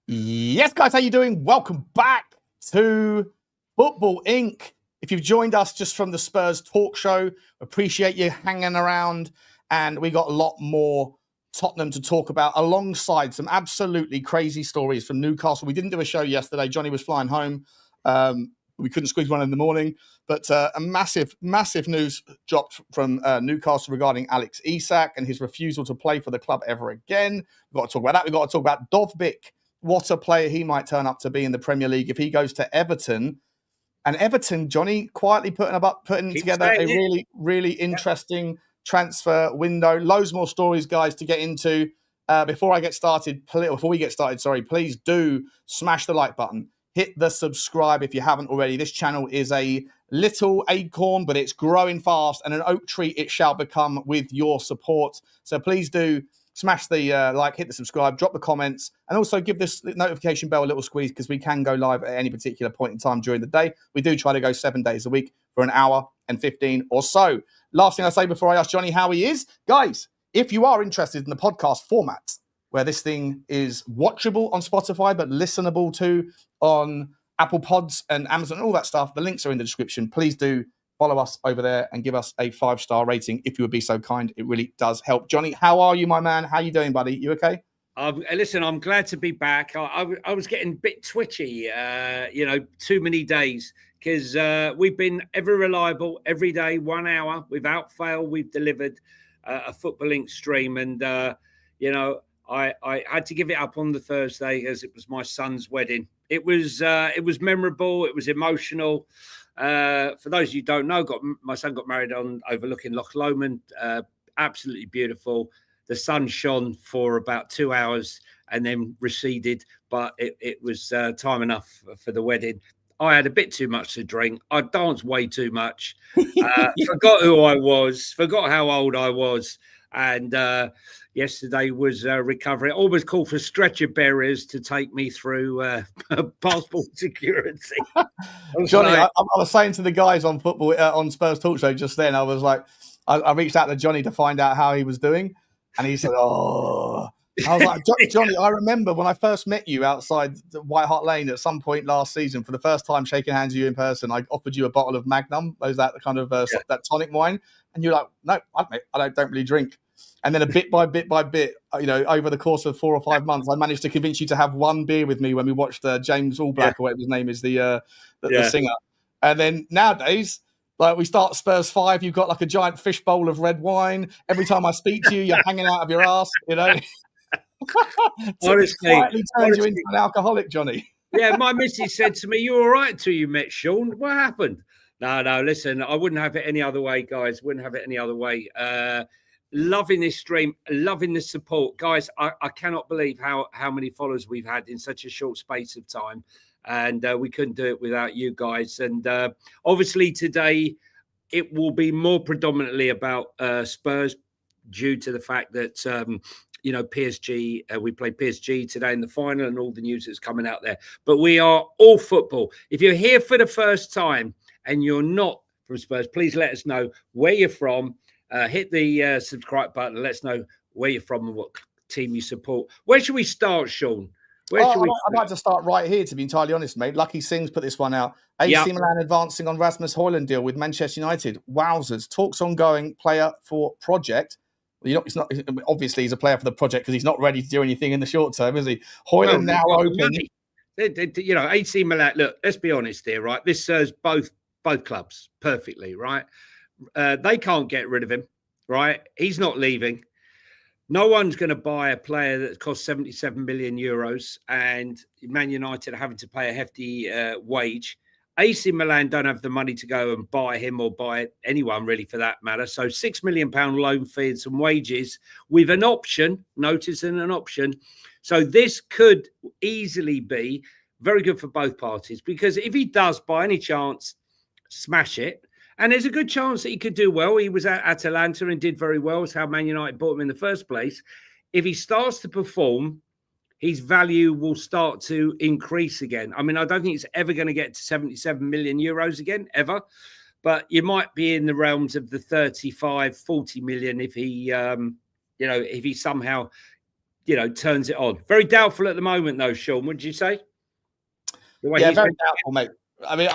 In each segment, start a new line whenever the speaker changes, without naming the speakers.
Yes, guys, how you doing? Welcome back to Football Inc. If you've joined us just from the Spurs talk show, appreciate you hanging around. And we got a lot more Tottenham to talk about alongside some absolutely crazy stories from Newcastle. We didn't do a show yesterday. Johnny was flying home. We couldn't squeeze one in the morning, but a massive news dropped from Newcastle regarding Alex Isak and his refusal to play for the club ever again. We've got to talk about that. We've got to talk about Dovyk. What a player he might turn up to be in the Premier League if he goes to Everton. And Everton, Johnny, quietly putting together a really interesting transfer window. Loads more stories, guys, to get into. Before we get started, please do smash the like button. Hit the subscribe if you haven't already. This channel is a little acorn, but it's growing fast, and an oak tree it shall become with your support. So please do smash the like, hit the subscribe, drop the comments, and also give this notification bell a little squeeze because we can go live at any particular point in time during the day. We do try to go 7 days a week for an hour and 15 or so. Last thing I say before I ask Johnny how he is, guys, if you are interested in the podcast format, where this thing is watchable on Spotify, but listenable to on Apple Pods and Amazon, all that stuff, the links are in the description. Please do follow us over there and give us a 5-star rating if you would be so kind. It really does help. Johnny, how are you, my man? How you doing, buddy? You okay?
Listen, I'm glad to be back. I was getting a bit twitchy, too many days, because we've been ever reliable every day, 1 hour without fail. We've delivered a Football Inc. stream, and I had to give it up on the Thursday as it was my son's wedding. It was memorable. It was emotional. For those of you who don't know, my son got married on overlooking Loch Lomond. Absolutely beautiful. The sun shone for about 2 hours and then receded, but it was time enough for the wedding. I had a bit too much to drink. I danced way too much. Forgot who I was, forgot how old I was. And yesterday was recovery. I always called for stretcher bearers to take me through passport security.
Johnny, I was saying to the guys on football on Spurs Talk Show just then, I was like, I reached out to Johnny to find out how he was doing. And he said, oh, I was like, Johnny, I remember when I first met you outside White Hart Lane at some point last season, for the first time shaking hands with you in person, I offered you a bottle of Magnum, that kind of that tonic wine. And you're like, no, I don't really drink. And then bit by bit, over the course of 4 or 5 months, I managed to convince you to have one beer with me when we watched James Allblack, or whatever his name is, the singer. And then nowadays, like, we start Spurs 5, you've got like a giant fish bowl of red wine. Every time I speak to you, you're hanging out of your ass,
Honestly,
quietly turns you into an alcoholic, Johnny.
Yeah, my missus said to me, "You all right until you met Sean? What happened?" No, listen, I wouldn't have it any other way, guys. Wouldn't have it any other way. Loving this stream, loving the support. Guys, I cannot believe how many followers we've had in such a short space of time. And we couldn't do it without you guys. And obviously today it will be more predominantly about Spurs, due to the fact that, PSG, we played PSG today in the final and all the news that's coming out there. But we are all football. If you're here for the first time and you're not from Spurs, please let us know where you're from. Hit the subscribe button and let us know where you're from and what team you support. Where should we start, Sean?
I'd like to start right here, to be entirely honest, mate. Lucky Singh's put this one out. AC Milan advancing on Rasmus Højlund deal with Manchester United. Wowzers. Talks ongoing, player for project. It's not obviously he's a player for the project because he's not ready to do anything in the short term, is he? Højlund now open.
AC Milan, look, let's be honest here, right? This serves both clubs perfectly, right? They can't get rid of him, right? He's not leaving. No one's going to buy a player that costs 77 million euros, and Man United are having to pay a hefty wage. AC Milan don't have the money to go and buy him or buy anyone really for that matter. So £6 million loan fee and some wages with an option, noticing an option. So this could easily be very good for both parties, because if he does by any chance smash it, and there's a good chance that he could do well. He was at Atalanta and did very well. It's how Man United bought him in the first place. If he starts to perform, his value will start to increase again. I mean, I don't think it's ever going to get to 77 million euros again, ever. But you might be in the realms of the 35, 40 million if he, if he somehow turns it on. Very doubtful at the moment, though, Sean. Would you say?
Yeah, very doubtful, mate. I mean,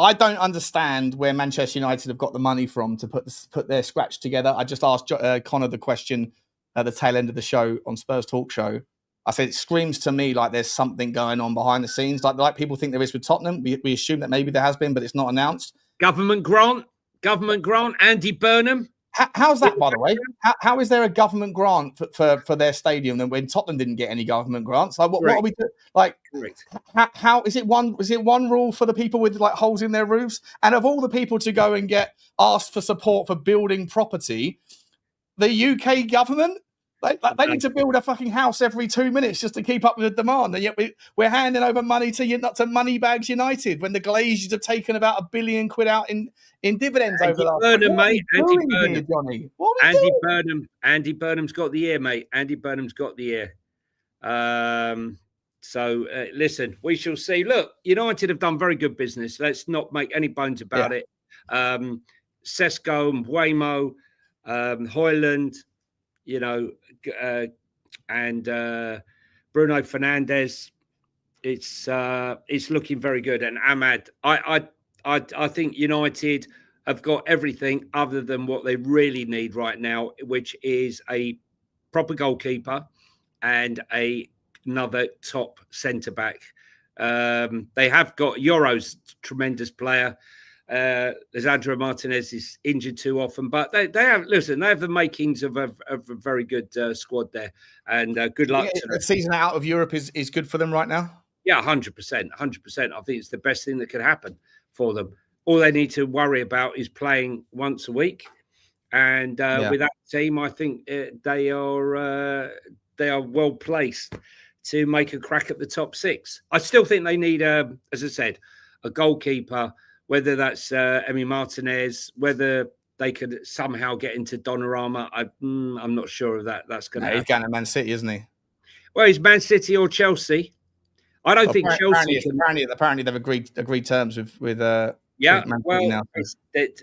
I don't understand where Manchester United have got the money from to put their scratch together. I just asked Connor the question at the tail end of the show on Spurs Talk Show. I said, it screams to me like there's something going on behind the scenes. Like people think there is with Tottenham. We assume that maybe there has been, but it's not announced.
Government grant, Andy Burnham.
How's that, by the way? How is there a government grant for their stadium then when Tottenham didn't get any government grants? Like, what are we doing? Like, how is it one rule for the people with like holes in their roofs? And of all the people to go and get asked for support for building property, the UK government, they need to build a fucking house every 2 minutes just to keep up with the demand. And yet we're handing over money to Moneybags United when the Glazers have taken about £1 billion out in dividends over the last.
Burnham, mate. Andy Burnham.
Here, Johnny? What are we doing?
Andy Burnham's got the ear, mate. Andy Burnham's got the ear. So listen, we shall see. Look, United have done very good business. Let's not make any bones about it. Sesko and Buemo, Højlund, and Bruno Fernandes. It's looking very good. And Ahmad, I think United have got everything other than what they really need right now, which is a proper goalkeeper and another top centre back. They have got Euro's tremendous player. Alexander Martinez is injured too often, but they have the makings of a very good squad there, and good luck to them.
The season out of Europe is good for them right now.
Yeah, 100%. I think it's the best thing that could happen for them. All they need to worry about is playing once a week, and with that team, I think they are well placed to make a crack at the top six. I still think they need, as I said, a goalkeeper. Whether that's Emi Martinez, whether they could somehow get into Donnarumma, I'm not sure of that. That's going to happen.
He's going to Man City, isn't he?
Well, he's Man City or Chelsea. I don't think Chelsea.
Apparently, they've agreed terms with
yeah.
Man City
well,
now.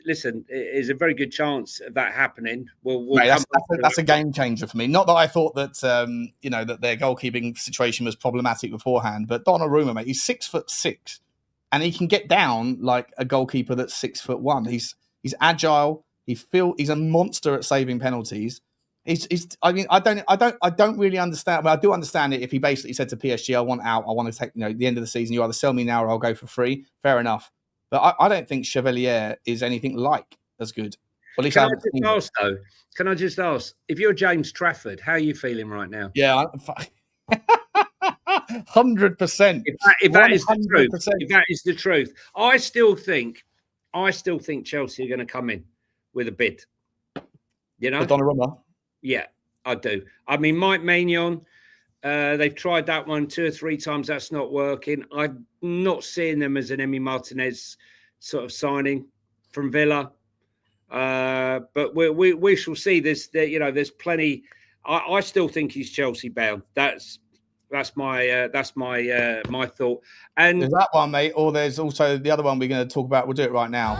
Listen, there's a very good chance of that happening.
Mate, that's a game changer for me. Not that I thought that that their goalkeeping situation was problematic beforehand, but Donnarumma, mate, he's 6'6". And he can get down like a goalkeeper that's 6'1". He's agile. He's a monster at saving penalties. I don't really understand. Well, I do understand it if he basically said to PSG, "I want out. I want to take the end of the season. You either sell me now or I'll go for free." Fair enough. But I don't think Chevalier is anything like as good. Well, at least
Can I just ask if you're James Trafford, how are you feeling right now?
Yeah. 100%.
If that is the truth, if that is the truth, I still think Chelsea are going to come in with a bid.
For Donnarumma?
Yeah, I do. I mean, Mike Maignan, they've tried that one 2 or 3 times. That's not working. I'm not seeing them as an Emi Martinez sort of signing from Villa. But we shall see. There's plenty. I still think he's Chelsea bound. That's my thought. And
there's that one, mate. Or there's also the other one we're going to talk about. We'll do it right now.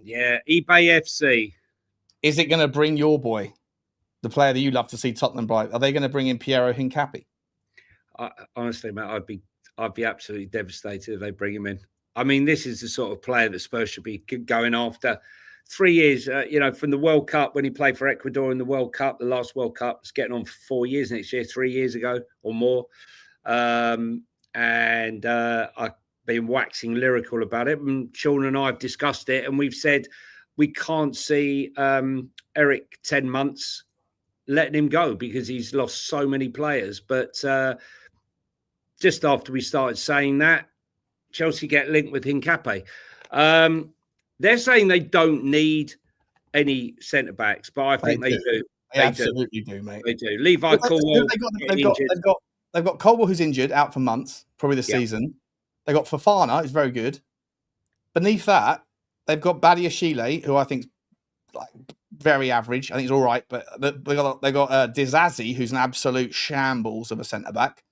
Yeah, eBay FC.
Is it going to bring your boy, the player that you love to see Tottenham bright? Are they going to bring in Piero Hincapié?
Honestly, mate, I'd be absolutely devastated if they bring him in. I mean, this is the sort of player that Spurs should be going after. 3 years, from the World Cup when he played for Ecuador in the World Cup, the last World Cup. It's getting on for 4 years next year, 3 years ago or more. And I've been waxing lyrical about it. And Sean and I have discussed it, and we've said we can't see Eric 10 months letting him go because he's lost so many players. But just after we started saying that, Chelsea get linked with Hincapié. They're saying they don't need any centre-backs, but I think they do.
They absolutely do, mate.
They do. Levi Colwill.
They've got Colwill, who's injured, out for months, probably this season. They've got Fofana, who's very good. Beneath that, they've got Badiashile, who I think very average. I think he's all right, but they got Dizazi, who's an absolute shambles of a centre back,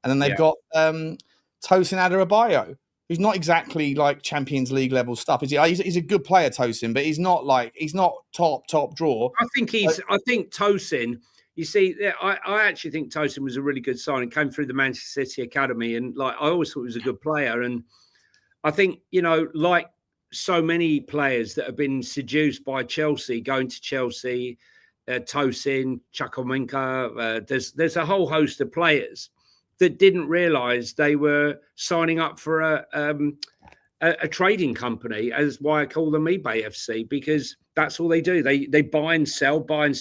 and then they've got Tosin Adarabioyo, who's not exactly like Champions League level stuff. Is he? He's a good player, Tosin, but he's not top draw.
I think Tosin. You see, I actually think Tosin was a really good signing. Came through the Manchester City academy, and I always thought he was a good player. And I think like so many players that have been seduced by Chelsea, going to Chelsea, Tosin, Chukwuemeka, there's a whole host of players that didn't realise they were signing up for a trading company, as why I call them eBay FC, because that's all they do. They buy and sell, buy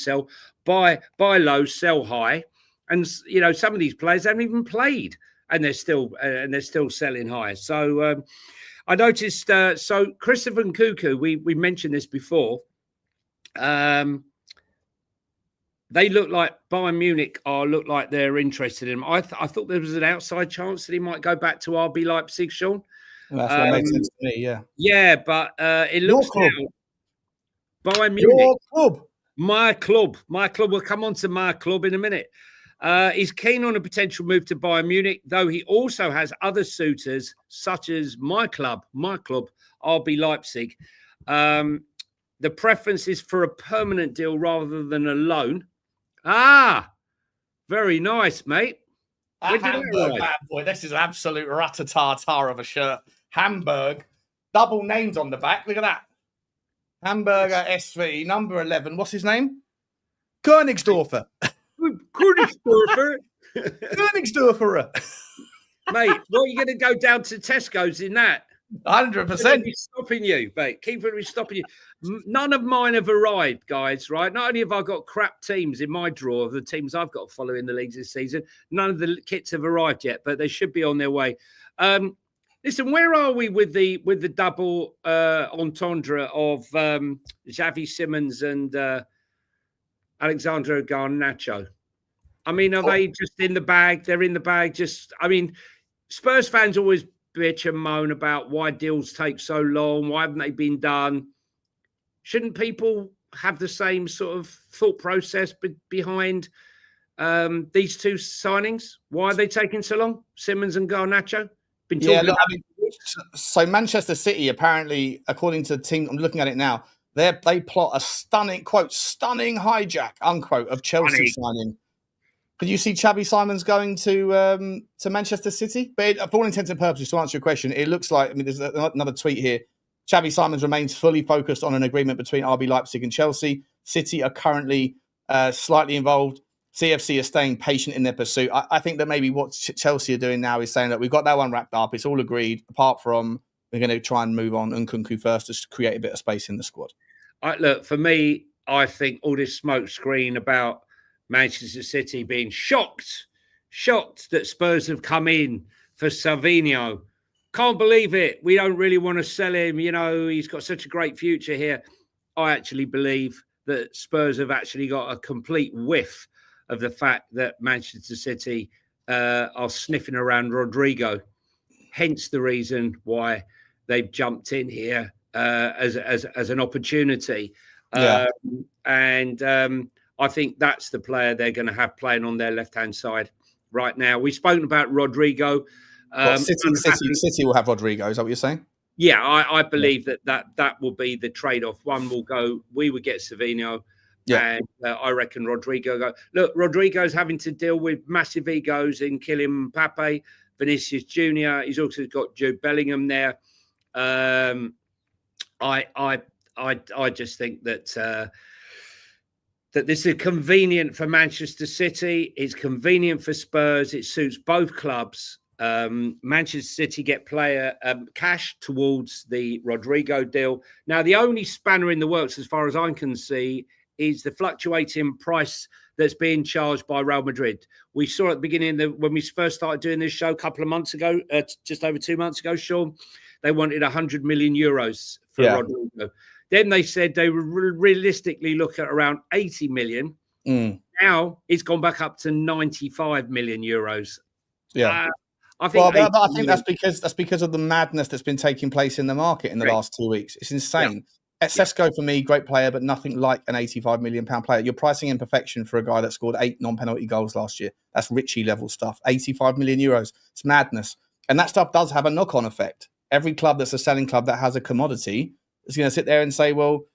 low, sell high, and some of these players haven't even played, and they're still selling high. So I noticed. So Christopher Nkunku, we mentioned this before. They look like Bayern Munich look like they're interested in him. I thought there was an outside chance that he might go back to RB Leipzig, Sean.
Well, that's what makes sense to me, yeah.
Yeah, but it looks now Bayern Munich.
Your club.
My club. We'll come on to my club in a minute. He's keen on a potential move to Bayern Munich, though he also has other suitors, such as my club, RB Leipzig. The preference is for a permanent deal rather than a loan. Very nice, mate.
Hamburg, bad boy. This is an absolute rat-a-tar-tar of a shirt. Hamburg, double names on the back. Look at that. Hamburger SV, number 11. What's his name? Königsdorfer.
Königsdorfer. Mate, what are you going to go down to Tesco's in that?
100%.
Stopping you, mate. Keep stopping you. None of mine have arrived, guys, right? Not only have I got crap teams in my drawer of the teams I've got to follow in the leagues this season, none of the kits have arrived yet, but they should be on their way. Listen, where are we with the double entendre of Xavi Simons and Alexander Garnacho? I mean, are they just in the bag? They're in the bag. Spurs fans always bitch and moan about why deals take so long. Why haven't they been done? Shouldn't people have the same sort of thought process behind these two signings? Why are they taking so long? Simmons and Garnacho?
So Manchester City, apparently, according to the team, I'm looking at it now, they plot a stunning, quote, stunning hijack, unquote, of Chelsea signing. Could you see Xavi Simons going to Manchester City? But for all intents and purposes, to answer your question, it looks like, there's another tweet here. Xavi Simons remains fully focused on an agreement between RB Leipzig and Chelsea. City are currently slightly involved. CFC are staying patient in their pursuit. I think that maybe what Chelsea are doing now is saying that we've got that one wrapped up. It's all agreed, apart from we're going to try and move on Nkunku first to create a bit of space in the squad.
Look, for me, I think all this smoke screen about Manchester City being shocked that Spurs have come in for Savio. Can't believe it. We don't really want to sell him. He's got such a great future here. I actually believe that Spurs have actually got a complete whiff of the fact that Manchester City are sniffing around Rodrigo. Hence the reason why they've jumped in here as an opportunity.
Yeah.
I think that's the player they're going to have playing on their left-hand side right now. We've spoken about Rodrigo.
City will have Rodrigo. Is that what you're saying?
Yeah, I believe that will be the trade-off. One will go, we would get Savio, and I reckon Rodrigo go. Look, Rodrigo's having to deal with massive egos in Kylian Mbappe, Vinicius Jr. He's also got Jude Bellingham there. I just think that this is convenient for Manchester City. It's convenient for Spurs. It suits both clubs. Manchester City get player cash towards the Rodrigo deal. Now, the only spanner in the works, as far as I can see, is the fluctuating price that's being charged by Real Madrid. We saw at the beginning when we first started doing this show a couple of months ago, just over 2 months ago, Sean, they wanted 100 million euros for Rodrigo. Then they said they would realistically look at around 80 million. Now it's gone back up to 95 million euros.
Yeah. I think that's because of the madness that's been taking place in the market in the last 2 weeks. It's insane. Sesko, for me, great player, but nothing like an £85 million player. You're pricing in perfection for a guy that scored 8 non-penalty goals last year. That's Richie level stuff. €85 million. It's madness. And that stuff does have a knock-on effect. Every club that's a selling club that has a commodity is going to sit there and say, well,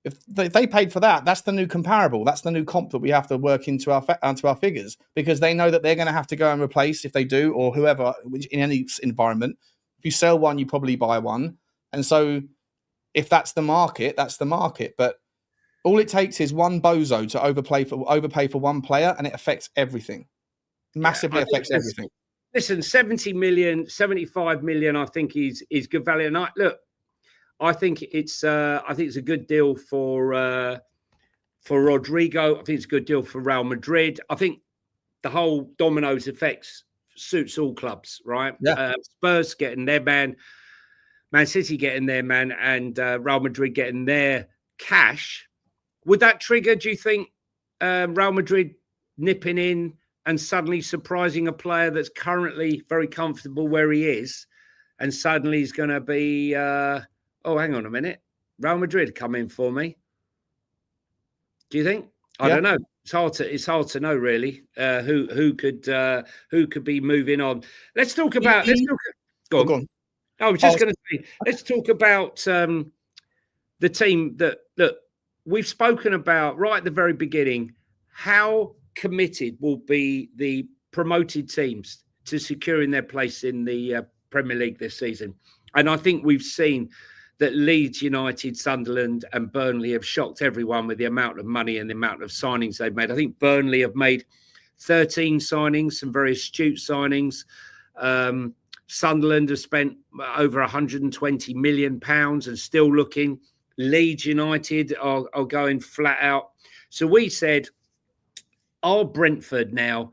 if they paid for that, that's the new comparable. That's the new comp that we have to work into our figures, because they know that they're going to have to go and replace, if they do, or whoever, in any environment. If you sell one, you probably buy one. And so if that's the market, that's the market. But all it takes is one bozo to overpay for one player, and it affects everything. Massively affects everything.
Listen, 70 million, 75 million, I think is good value. And I think it's a good deal for Rodrigo. I think it's a good deal for Real Madrid. I think the whole dominoes effects suits all clubs, right?
Yeah.
Spurs getting their man, Man City getting their man, and Real Madrid getting their cash. Would that trigger, do you think, Real Madrid nipping in and suddenly surprising a player that's currently very comfortable where he is, and suddenly he's going to be... oh, hang on a minute. Real Madrid come in for me. Do you think? I don't know. It's hard to know really who could be moving on. Let's talk about. Go on. I was just going to say. Let's talk about the team that we've spoken about right at the very beginning. How committed will be the promoted teams to securing their place in the Premier League this season? And I think we've seen that Leeds United, Sunderland and Burnley have shocked everyone with the amount of money and the amount of signings they've made. I think Burnley have made 13 signings, some very astute signings. Sunderland have spent over £120 million and still looking. Leeds United are going flat out. So we said, are Brentford now,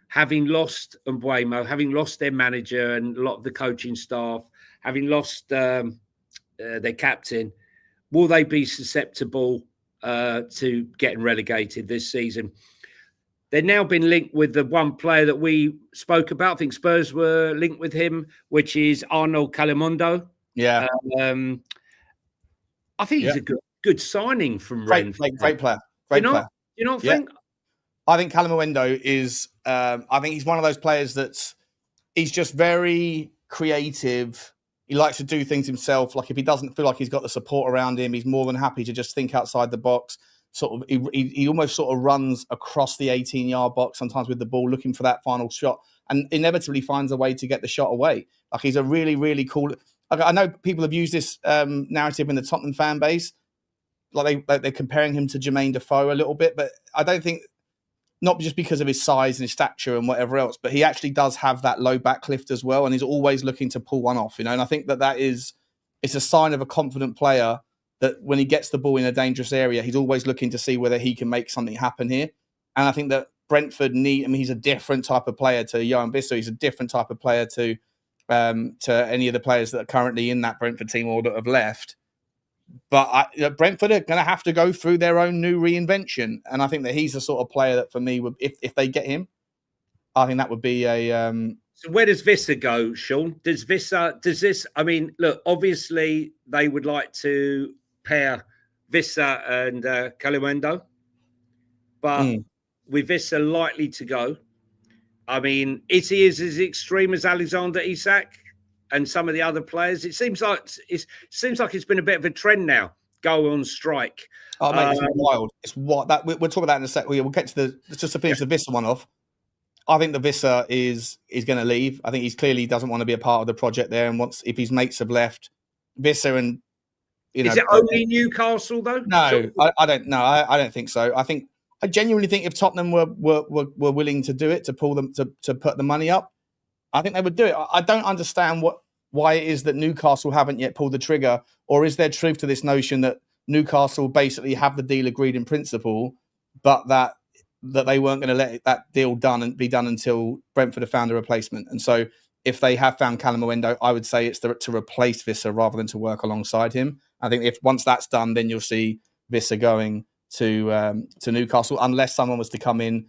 having lost Mbeumo, having lost their manager and a lot of the coaching staff, having lost... their captain, will they be susceptible to getting relegated this season? They've now been linked with the one player that we spoke about. I think Spurs were linked with him, which is Arnold Calimundo.
Yeah.
I think he's a good signing from Rennes.
Great player. Great player.
You not think?
I think Calimundo is, I think he's one of those players he's just very creative. He likes to do things himself. Like if he doesn't feel like he's got the support around him, he's more than happy to just think outside the box. Sort of, he almost sort of runs across the 18-yard box sometimes with the ball, looking for that final shot, and inevitably finds a way to get the shot away. Like he's a really, really cool. I know people have used this narrative in the Tottenham fan base, like they're comparing him to Jermaine Defoe a little bit, but I don't think. Not just because of his size and his stature and whatever else, but he actually does have that low back lift as well, and he's always looking to pull one off, And I think it's a sign of a confident player that when he gets the ball in a dangerous area, he's always looking to see whether he can make something happen here. And I think that Brentford he's a different type of player to Johan Bissell. He's a different type of player to any of the players that are currently in that Brentford team or that have left. But Brentford are going to have to go through their own new reinvention. And I think that he's the sort of player that for me, if they get him, I think that would be a...
So where does Visser go, Sean? Does this, I mean, look, obviously they would like to pair Visser and Calimundo. But with Visser likely to go, I mean, is he as extreme as Alexander Isak and some of the other players? It seems like it's been a bit of a trend now. Go on strike.
Oh, mate, it's wild. It's what that we'll talk about that in a sec. We'll get to just to finish the Visser one off. I think the Visser is going to leave. I think he's clearly doesn't want to be a part of the project there, and if his mates have left, Visser and
is it only Newcastle though?
No, I don't. No, I don't think so. I genuinely think if Tottenham were willing to do it, to pull them to put the money up, I think they would do it. I don't understand why it is that Newcastle haven't yet pulled the trigger, or is there truth to this notion that Newcastle basically have the deal agreed in principle, but that they weren't going to let that deal be done until Brentford have found a replacement? And so if they have found Calimundo, I would say it's to replace Visser rather than to work alongside him. I think once that's done, then you'll see Visser going to Newcastle, unless someone was to come in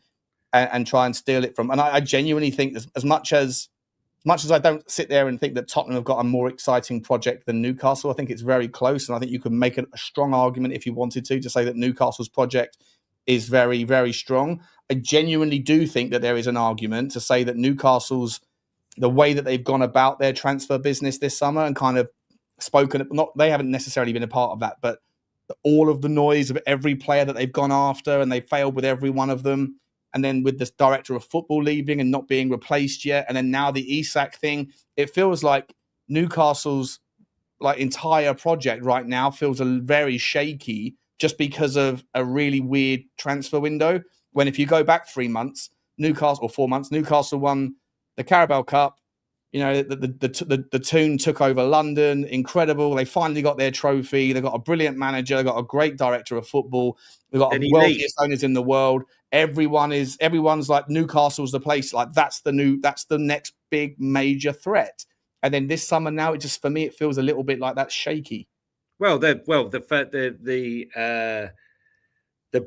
and try and steal it from. And I genuinely think as much as much as I don't sit there and think that Tottenham have got a more exciting project than Newcastle, I think it's very close. And I think you can make a strong argument if you wanted to say that Newcastle's project is very, very strong. I genuinely do think that there is an argument to say that Newcastle's, the way that they've gone about their transfer business this summer and kind of spoken, they haven't necessarily been a part of that, but all of the noise of every player that they've gone after, and they failed with every one of them. And then with this director of football leaving and not being replaced yet, and then now the Isak thing, it feels like Newcastle's entire project right now feels very shaky just because of a really weird transfer window. When if you go back 3 months, Newcastle, or 4 months, Newcastle won the Carabao Cup. You know, the Toon took over London. Incredible. They finally got their trophy. They've got a brilliant manager. They've got a great director of football. They've got the wealthiest owners in the world. Everyone's like, Newcastle's the place. Like, that's the next big major threat. And then this summer now, for me, it feels a little bit like that's shaky.
Well, the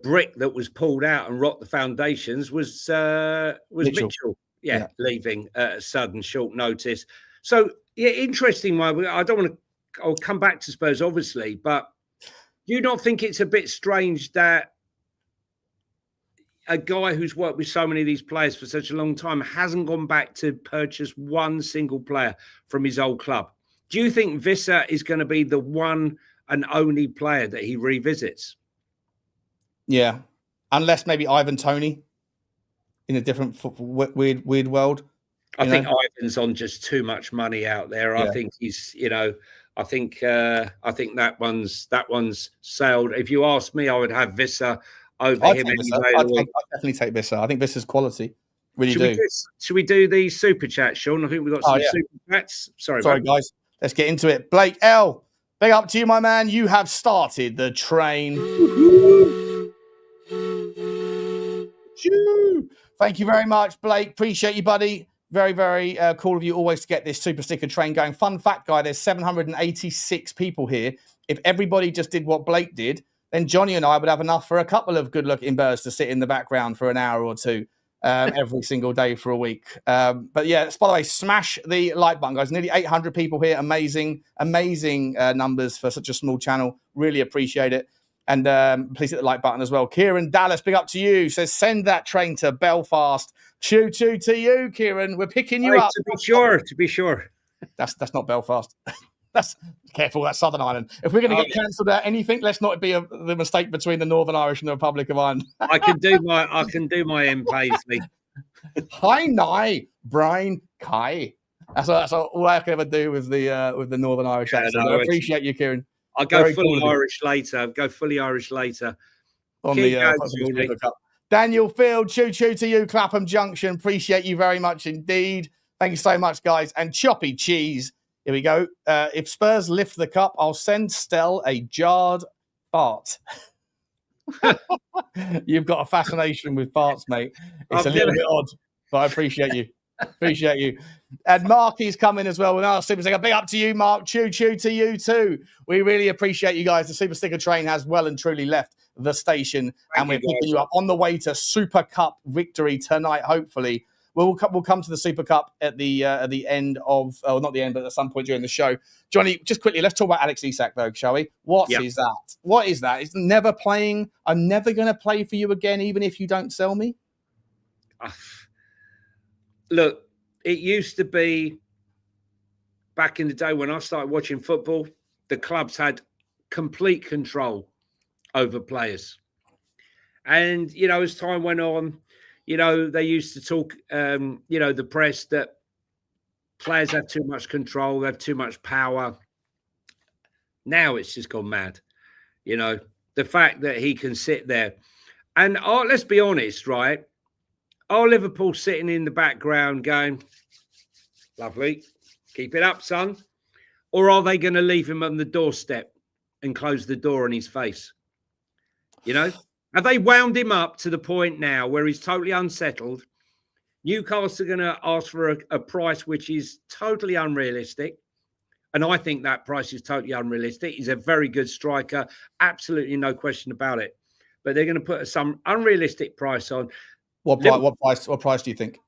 brick that was pulled out and rocked the foundations was Mitchell. Yeah, leaving at a sudden short notice. So, yeah, interesting one. I don't want to. I'll come back to Spurs, obviously, but do you not think it's a bit strange that a guy who's worked with so many of these players for such a long time hasn't gone back to purchase one single player from his old club? Do you think Vissa is going to be the one and only player that he revisits?
Yeah, unless maybe Ivan Toney. In a different weird world.
I think Ivan's on just too much money out there. Yeah. I think he's, I think that one's sailed. If you ask me, I would have Vissa over him.
I'd definitely take Vissa. I think Vissa's quality. Really
should we do the super chat, Sean? I think we've got some super chats. Sorry,
guys. Let's get into it. Blake L, big up to you, my man. You have started the train. Thank you very much, Blake. Appreciate you, buddy. Very, very cool of you always to get this super sticker train going. Fun fact, guy, there's 786 people here. If everybody just did what Blake did, then Jonny and I would have enough for a couple of good-looking birds to sit in the background for an hour or two every single day for a week. But yeah, by the way, smash the like button, guys. Nearly 800 people here. Amazing numbers for such a small channel. Really appreciate it. And please hit the like button as well. Kieran Dallas, big up to you. Says, send that train to Belfast. Choo choo to you, Kieran. We're picking you up.
To be sure.
That's not Belfast. That's careful. That's Southern Ireland. If we're going to get cancelled out anything, let's not be the mistake between the Northern Irish and the Republic of Ireland.
I can do my M Paisley.
Hi, Nye, Brian, Kai. That's all I can ever do with the Northern Irish accent. I appreciate you, Kieran.
I'll go fully Irish later.
On the Cup. Daniel Field, choo to you, Clapham Junction. Appreciate you very much indeed. Thank you so much, guys. And Choppy Cheese. Here we go. If Spurs lift the cup, I'll send Stell a jarred fart. You've got a fascination with farts, mate. It's a little bit odd, but I appreciate you. Appreciate you. And Mark is coming as well with our super sticker. Big up to you, Mark. Choo to you too. We really appreciate you guys. The super sticker train has well and truly left the station. And we're picking you up on the way to Super Cup victory tonight, hopefully. We'll come to the Super Cup at the end of, not the end, but at some point during the show. Jonny, just quickly, let's talk about Alex Isak, though, shall we? What is that? What is that? It's never playing. I'm never going to play for you again, even if you don't sell me.
Look, it used to be back in the day when I started watching football, the clubs had complete control over players. And, as time went on, they used to talk, the press, that players have too much control, they have too much power. Now it's just gone mad. The fact that he can sit there. And let's be honest, right? Are Liverpool sitting in the background going, lovely, keep it up, son? Or are they going to leave him on the doorstep and close the door on his face? Have they wound him up to the point now where he's totally unsettled? Newcastle are going to ask for a price which is totally unrealistic. And I think that price is totally unrealistic. He's a very good striker. Absolutely no question about it. But they're going to put some unrealistic price on.
What price do you think?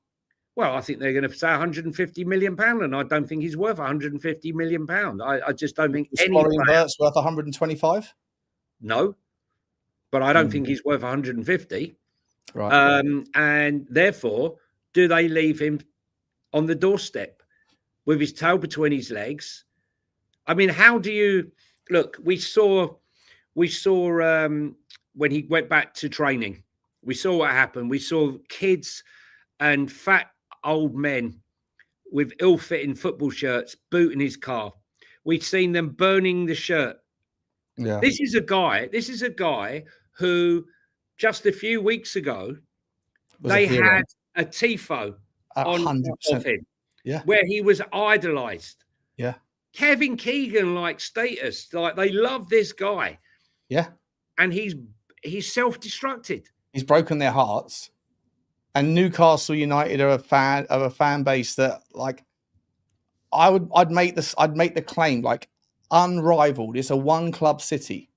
Well, I think they're going to say 150 million pound, and I don't think he's worth 150 million pound. I just don't think any player
worth 125.
No, but I don't think he's worth 150.
Right.
And therefore, do they leave him on the doorstep with his tail between his legs? I mean, how do you look? We saw when he went back to training, we saw what happened. We saw kids and fat old men with ill-fitting football shirts booting his car. We've seen them burning the shirt.
Yeah.
This is a guy who just a few weeks ago they had a tifo on of him, where he was idolized.
Yeah.
Kevin Keegan like status, like they love this guy.
Yeah.
And he's self-destructed. He's
broken their hearts. And Newcastle United are a fan base that, like, I'd make the claim, like, unrivaled. It's a one club city.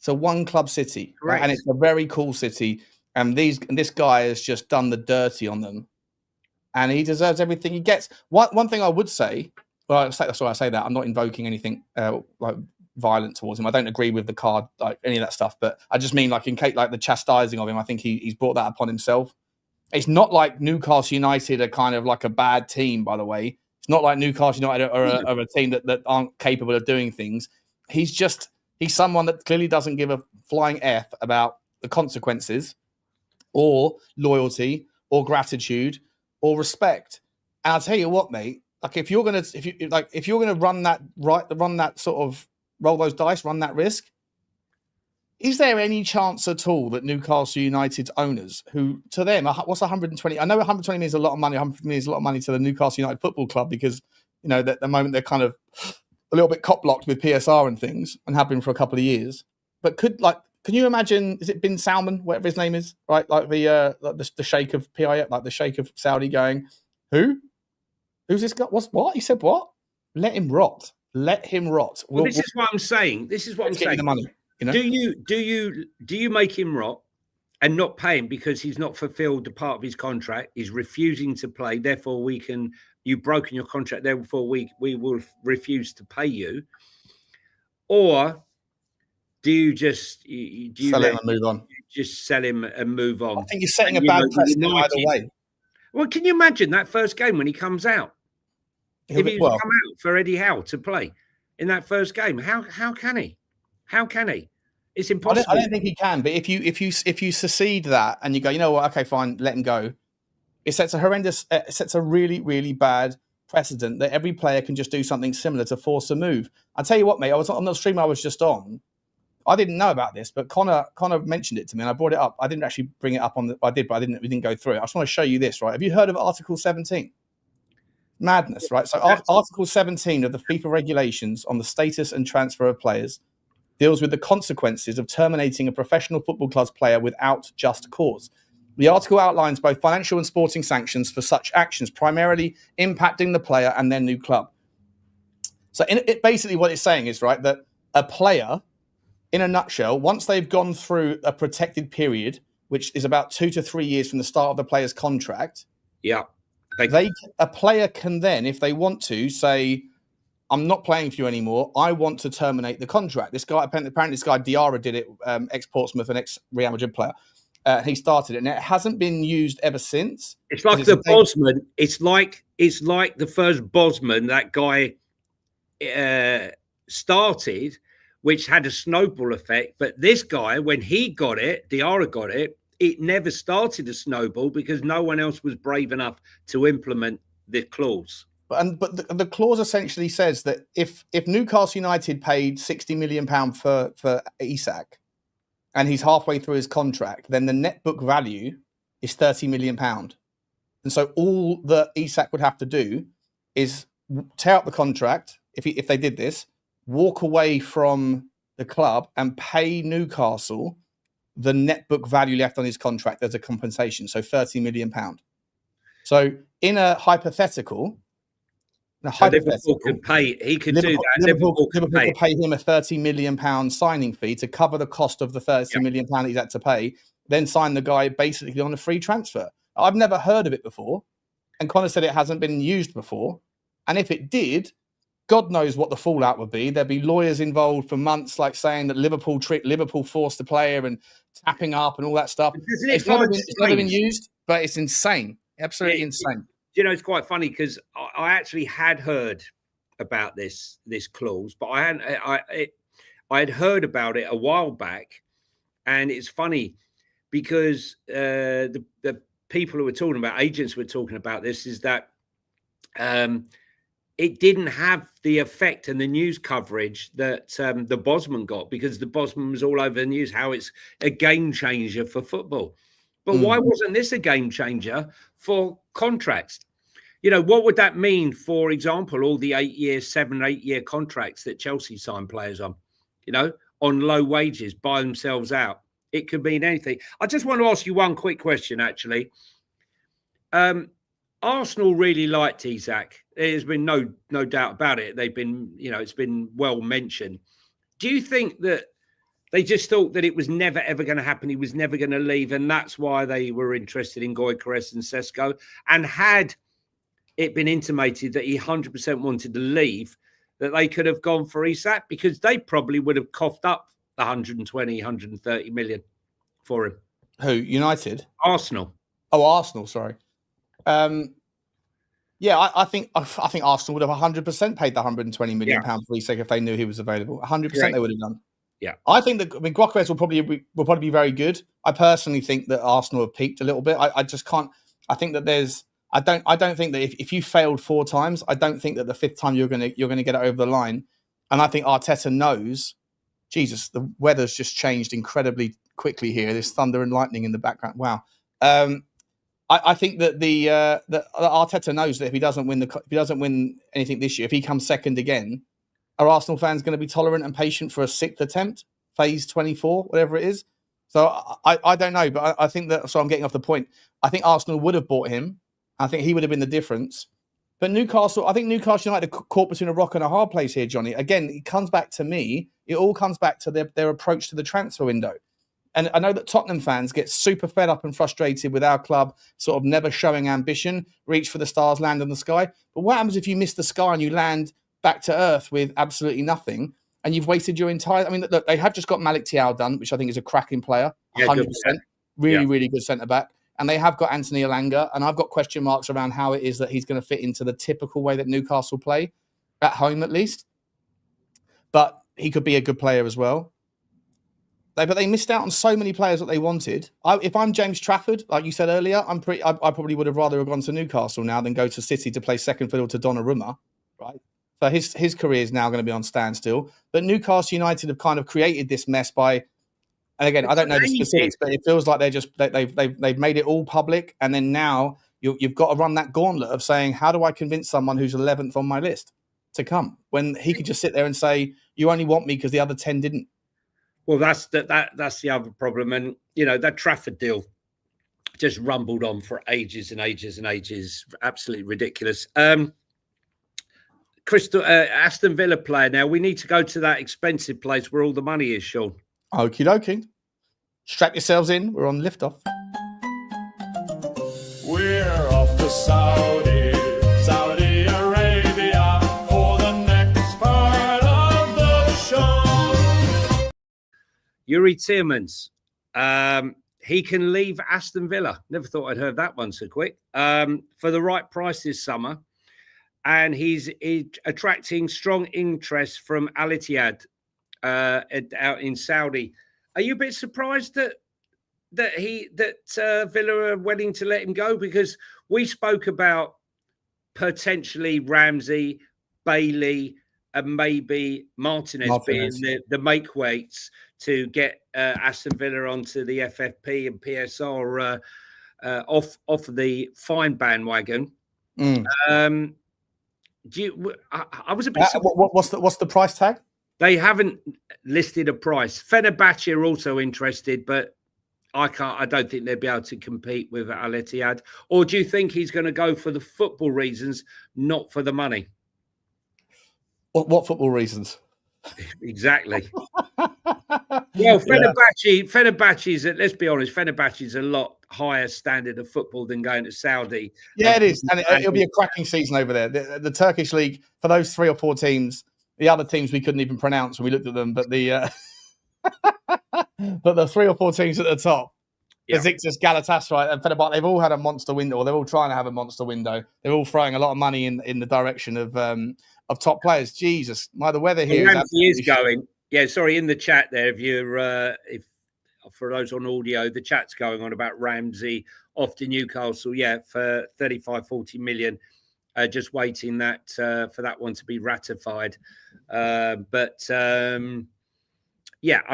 Right? And it's a very cool city. And this guy has just done the dirty on them, and he deserves everything he gets. One thing I would say, that's why I say that. I'm not invoking anything like violent towards him. I don't agree with the card, like any of that stuff. But I just mean, like, in case, like, the chastising of him, I think he's brought that upon himself. It's not like Newcastle United are kind of like a bad team, by the way. It's not like Newcastle United are a team that aren't capable of doing things. He's someone that clearly doesn't give a flying F about the consequences or loyalty or gratitude or respect. And I'll tell you what, mate, like, if you're gonna run that sort of roll those dice, run that risk, is there any chance at all that Newcastle United's owners, who to them, what's 120? I know 120 means a lot of money. 150 means a lot of money to the Newcastle United Football Club, because, you know, at the moment they're kind of a little bit cop blocked with PSR and things, and have been for a couple of years. But can you imagine? Is it Bin Salman, whatever his name is, right? Like the Sheikh of PIF, like the Sheikh of Saudi, going, who's this guy? What? He said what? Let him rot. Let him rot.
Well, this is what I'm saying.
The money. You know?
Do you make him rot and not pay him because he's not fulfilled the part of his contract? He's refusing to play. Therefore, you've broken your contract. Therefore, we will refuse to pay you. Or do you just
sell him and move on?
Just sell him and move on.
I think you're setting a bad precedent either way.
Well, can you imagine that first game when he comes out? If he come out for Eddie Howe to play in that first game, how can he? How can he? It's impossible.
I don't think he can. But if you secede that and you go, you know what? Okay, fine, let him go. It sets a really, really bad precedent that every player can just do something similar to force a move. I'll tell you what, mate. I was on the stream I was just on. I didn't know about this, but Connor mentioned it to me, and I brought it up. I didn't actually bring it up I did, but we didn't go through it. I just want to show you this, right? Have you heard of Article 17? Madness, right? So Article 17 of the FIFA regulations on the status and transfer of players deals with the consequences of terminating a professional football club's player without just cause. The article outlines both financial and sporting sanctions for such actions, primarily impacting the player and their new club. So basically what it's saying is, right, that a player, in a nutshell, once they've gone through a protected period, which is about 2 to 3 years from the start of the player's contract, a player can then, if they want to, say, I'm not playing for you anymore. I want to terminate the contract. This guy, apparently this guy Diarra did it, ex-Portsmouth, an ex-Real Madrid player. He started it, and it hasn't been used ever since.
It's like the Bosman. It's like the first Bosman that guy started, which had a snowball effect. But this guy, when he got it, Diarra got it, it never started a snowball because no one else was brave enough to implement the clause.
But the clause essentially says that if Newcastle United paid £60 million for Isak, and he's halfway through his contract, then the net book value is £30 million. And so all that Isak would have to do is tear up the contract, if they did this, walk away from the club and pay Newcastle the net book value left on his contract as a compensation, so £30 million. So in a hypothetical...
Liverpool could pay. He could do that.
Liverpool could pay him a £30 million signing fee to cover the cost of the £30 million he's had to pay, then sign the guy basically on a free transfer. I've never heard of it before. And Connor said it hasn't been used before. And if it did, God knows what the fallout would be. There'd be lawyers involved for months, like saying that Liverpool forced the player and tapping up and all that stuff. It's never been used, but it's insane. Absolutely insane.
You know, it's quite funny because I actually had heard about this clause, but I had heard about it a while back, and it's funny because the people who were talking about, agents were talking about this, is that it didn't have the effect and the news coverage that the Bosman got, because the Bosman was all over the news, how it's a game changer for football. But why wasn't this a game changer for contracts? You know, what would that mean, for example, all the 8 year contracts that Chelsea signed players on, you know, on low wages, buy themselves out? It could mean anything. I just want to ask you one quick question, actually. Arsenal really liked Isak. There's been no doubt about it. They've been, you know, it's been well mentioned. Do you think that they just thought that it was never, ever going to happen? He was never going to leave. And that's why they were interested in Gyökeres and Sesko. And had it been intimated that he 100% wanted to leave, that they could have gone for Isak, because they probably would have coughed up 120, 130 million for him.
Who? United?
Arsenal.
Oh, Arsenal, sorry. Yeah, I think Arsenal would have 100% paid the £120 million for Isak if they knew he was available. 100% they would have done.
Yeah,
I think that Gyökeres will probably be very good. I personally think that Arsenal have peaked a little bit. I just can't. I think that I don't think that if you failed 4 times, I don't think that the 5th time you're gonna get it over the line. And I think Arteta knows. Jesus, the weather's just changed incredibly quickly here. There's thunder and lightning in the background. Wow. I think that that Arteta knows that if he doesn't win anything this year, if he comes second again, are Arsenal fans going to be tolerant and patient for a 6th attempt, phase 24, whatever it is? So I don't know, but I think that. So I'm getting off the point. I think Arsenal would have bought him. I think he would have been the difference. But Newcastle, I think Newcastle United are caught between a rock and a hard place here, Johnny. Again, it comes back to me. It all comes back to their approach to the transfer window. And I know that Tottenham fans get super fed up and frustrated with our club sort of never showing ambition, reach for the stars, land in the sky. But what happens if you miss the sky and you land back to earth with absolutely nothing and you've wasted your entire... I mean, look, they have just got Malik Thiaw done, which I think is a cracking player, 100%. Really good centre-back. And they have got Anthony Elanga, and I've got question marks around how it is that he's going to fit into the typical way that Newcastle play, at home at least. But he could be a good player as well. But they missed out on so many players that they wanted. If I'm James Trafford, like you said earlier, I probably would have rather have gone to Newcastle now than go to City to play second fiddle to Donnarumma, right? So his career is now going to be on standstill. But Newcastle United have kind of created this mess by... And again, I don't know the specifics, but it feels like they've made it all public, and then now you've got to run that gauntlet of saying, how do I convince someone who's 11th on my list to come, when he could just sit there and say, you only want me because the other 10 didn't.
Well, that's the other problem, and you know that Trafford deal just rumbled on for ages and ages and ages, absolutely ridiculous. Aston Villa player. Now we need to go to that expensive place where all the money is, Sean.
Okie dokie. Strap yourselves in. We're on liftoff.
We're off to Saudi Arabia for the next part of the show.
Yuri Tielemans. He can leave Aston Villa. Never thought I'd heard that one so quick. For the right price this summer. And he's attracting strong interest from Al Ittihad out in Saudi. Are you a bit surprised that Villa are willing to let him go? Because we spoke about potentially Ramsey, Bailey, and maybe Martinez. Being the make weights to get Aston Villa onto the FFP and PSR off the fine bandwagon. I was a bit surprised.
What's the price tag?
They haven't listed a price. Fenerbahce are also interested, but I don't think they'll be able to compete with Al Ittihad. Or do you think he's going to go for the football reasons, not for the money?
What football reasons?
Exactly. Well, Fenerbahce's, let's be honest, Fenerbahce's a lot higher standard of football than going to Saudi.
Yeah, it is. And it'll be a cracking season over there. The Turkish league, for those 3 or 4 teams, the other teams we couldn't even pronounce when we looked at them, but the 3 or 4 teams at the top, Besiktas, Galatasaray, and Fenerbahce, they've all had a monster window, or they're all trying to have a monster window. They're all throwing a lot of money in the direction of top players. Jesus, the weather here
is going. Yeah, sorry, in the chat there, if for those on audio, the chat's going on about Ramsey off to Newcastle, for 35-40 million. Just waiting for that one to be ratified. I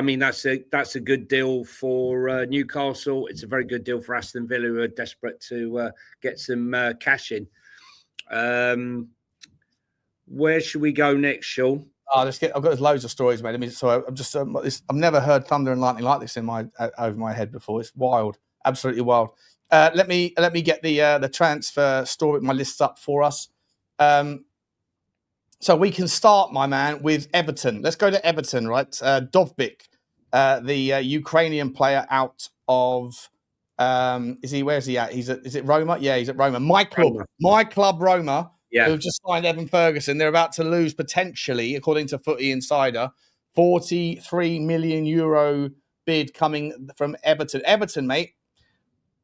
mean, that's a good deal for Newcastle. It's a very good deal for Aston Villa, who are desperate to get some cash in. Where should we go next, Sean?
I've got loads of stories, mate. I mean, so I'm just, I've never heard thunder and lightning like this over my head before. It's wild, absolutely wild. Let me get the transfer story, my lists up for us. So we can start, my man, with Everton. Let's go to Everton, right? Dovyk, the Ukrainian player out of, where is he at? Is it Roma? Yeah, he's at Roma. My club, Roma. Yeah. Who've just signed Evan Ferguson. They're about to lose potentially, according to Footy Insider, €43 million bid coming from Everton. Everton, mate.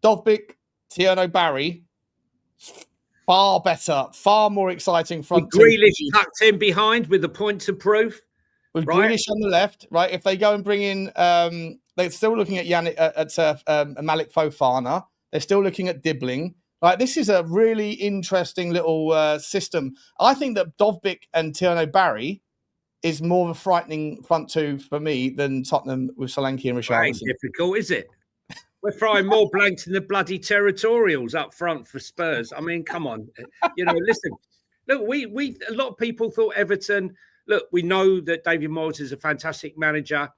Dovyk, Tierno Barry, far better, far more exciting front two.
Grealish tucked in behind with the point to prove.
With Grealish on the left, right? If they go and bring in, they're still looking at Malik Fofana. They're still looking at Dibbling. Like, this is a really interesting little system. I think that Dovyk and Tierno Barry is more of a frightening front two for me than Tottenham with Solanke and Richarlison.
Ain't difficult, is it? We're throwing more blanks than the bloody territorials up front for Spurs. I mean, come on. Listen. Look, we a lot of people thought Everton. Look, we know that David Moyes is a fantastic manager,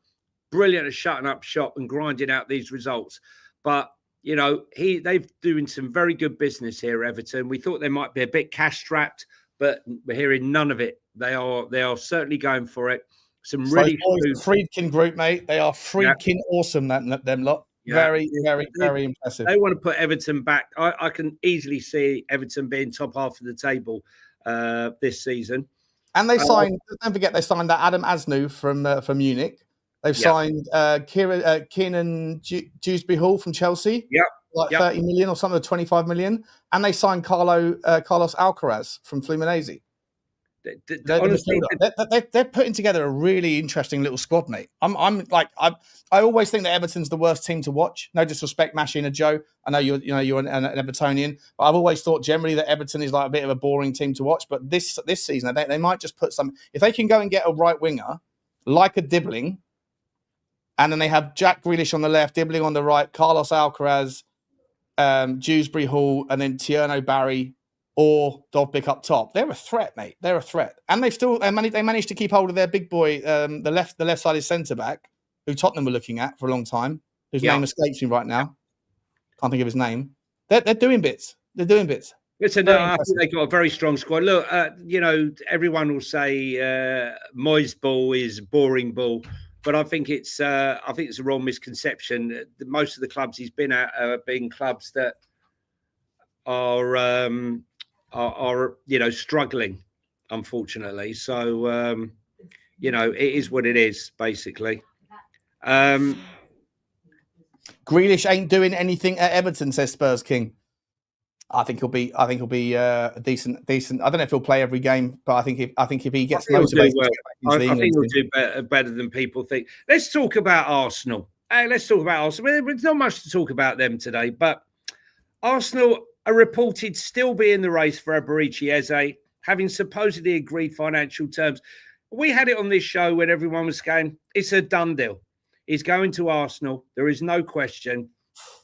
brilliant at shutting up shop and grinding out these results. But they've doing some very good business here, Everton. We thought they might be a bit cash strapped, but we're hearing none of it. They are certainly going for it. Some really
Friedkin group, mate. They are Friedkin awesome. Them lot. Yeah. Very, very, very impressive.
They want to put Everton back. I can easily see Everton being top half of the table this season.
And they signed. Don't forget, they signed that Adam Asnu from Munich. They've signed Keenan Dewsbury Hall from Chelsea. Like 30 million or something, 25 million. And they signed Carlos Alcaraz from Fluminense. They're putting together a really interesting little squad, mate. I always think that Everton's the worst team to watch. No disrespect, Mashi and Joe. I know you're an Evertonian, but I've always thought generally that Everton is like a bit of a boring team to watch. But this season, they might just put some. If they can go and get a right winger like a Dibbling. And then they have Jack Grealish on the left, Dibbling on the right, Carlos Alcaraz, Dewsbury Hall, and then Tierno Barry or Dovyk up top. They're a threat, mate. They're a threat. And they managed to keep hold of their big boy, the left side is centre back, who Tottenham were looking at for a long time, whose name escapes me right now. Can't think of his name. They're doing bits. They're doing bits.
Listen, I think they've got a very strong squad. Look, everyone will say Moyes ball is boring ball. But I think it's a real misconception. Most of the clubs he's been at are being clubs that are struggling, unfortunately. So it is what it is, basically.
Grealish ain't doing anything at Everton, says Spurs King. I think he'll be a decent. I don't know if he'll play every game, but I think if he gets motivated,
I think he'll do better than people think. Let's talk about Arsenal. Let's talk about Arsenal. There's not much to talk about them today, but Arsenal are reported still be in the race for Eberechi Eze, having supposedly agreed financial terms. We had it on this show when everyone was saying it's a done deal. He's going to Arsenal. There is no question.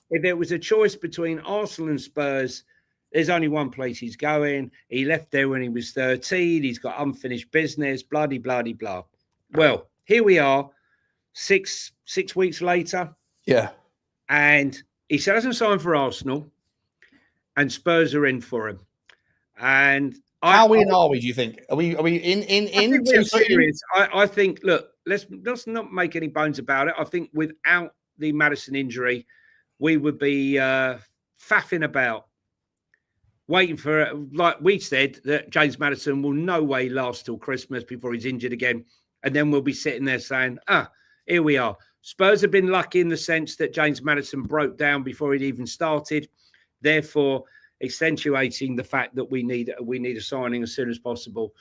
If there was a choice between Arsenal and Spurs, there's only one place he's going. He left there when he was 13. He's got unfinished business, bloody, bloody, blah. Well, here we are, six weeks later.
Yeah.
And he still hasn't signed for Arsenal, and Spurs are in for him. And
how in are we, do you think? Are we in?
I think we're serious. I think, look, let's not make any bones about it. I think without the Maddison injury, we would be faffing about, waiting for, like we said, that James Maddison will no way last till Christmas before he's injured again. And then we'll be sitting there saying, here we are. Spurs have been lucky in the sense that James Maddison broke down before he'd even started, therefore accentuating the fact that we need a signing as soon as possible.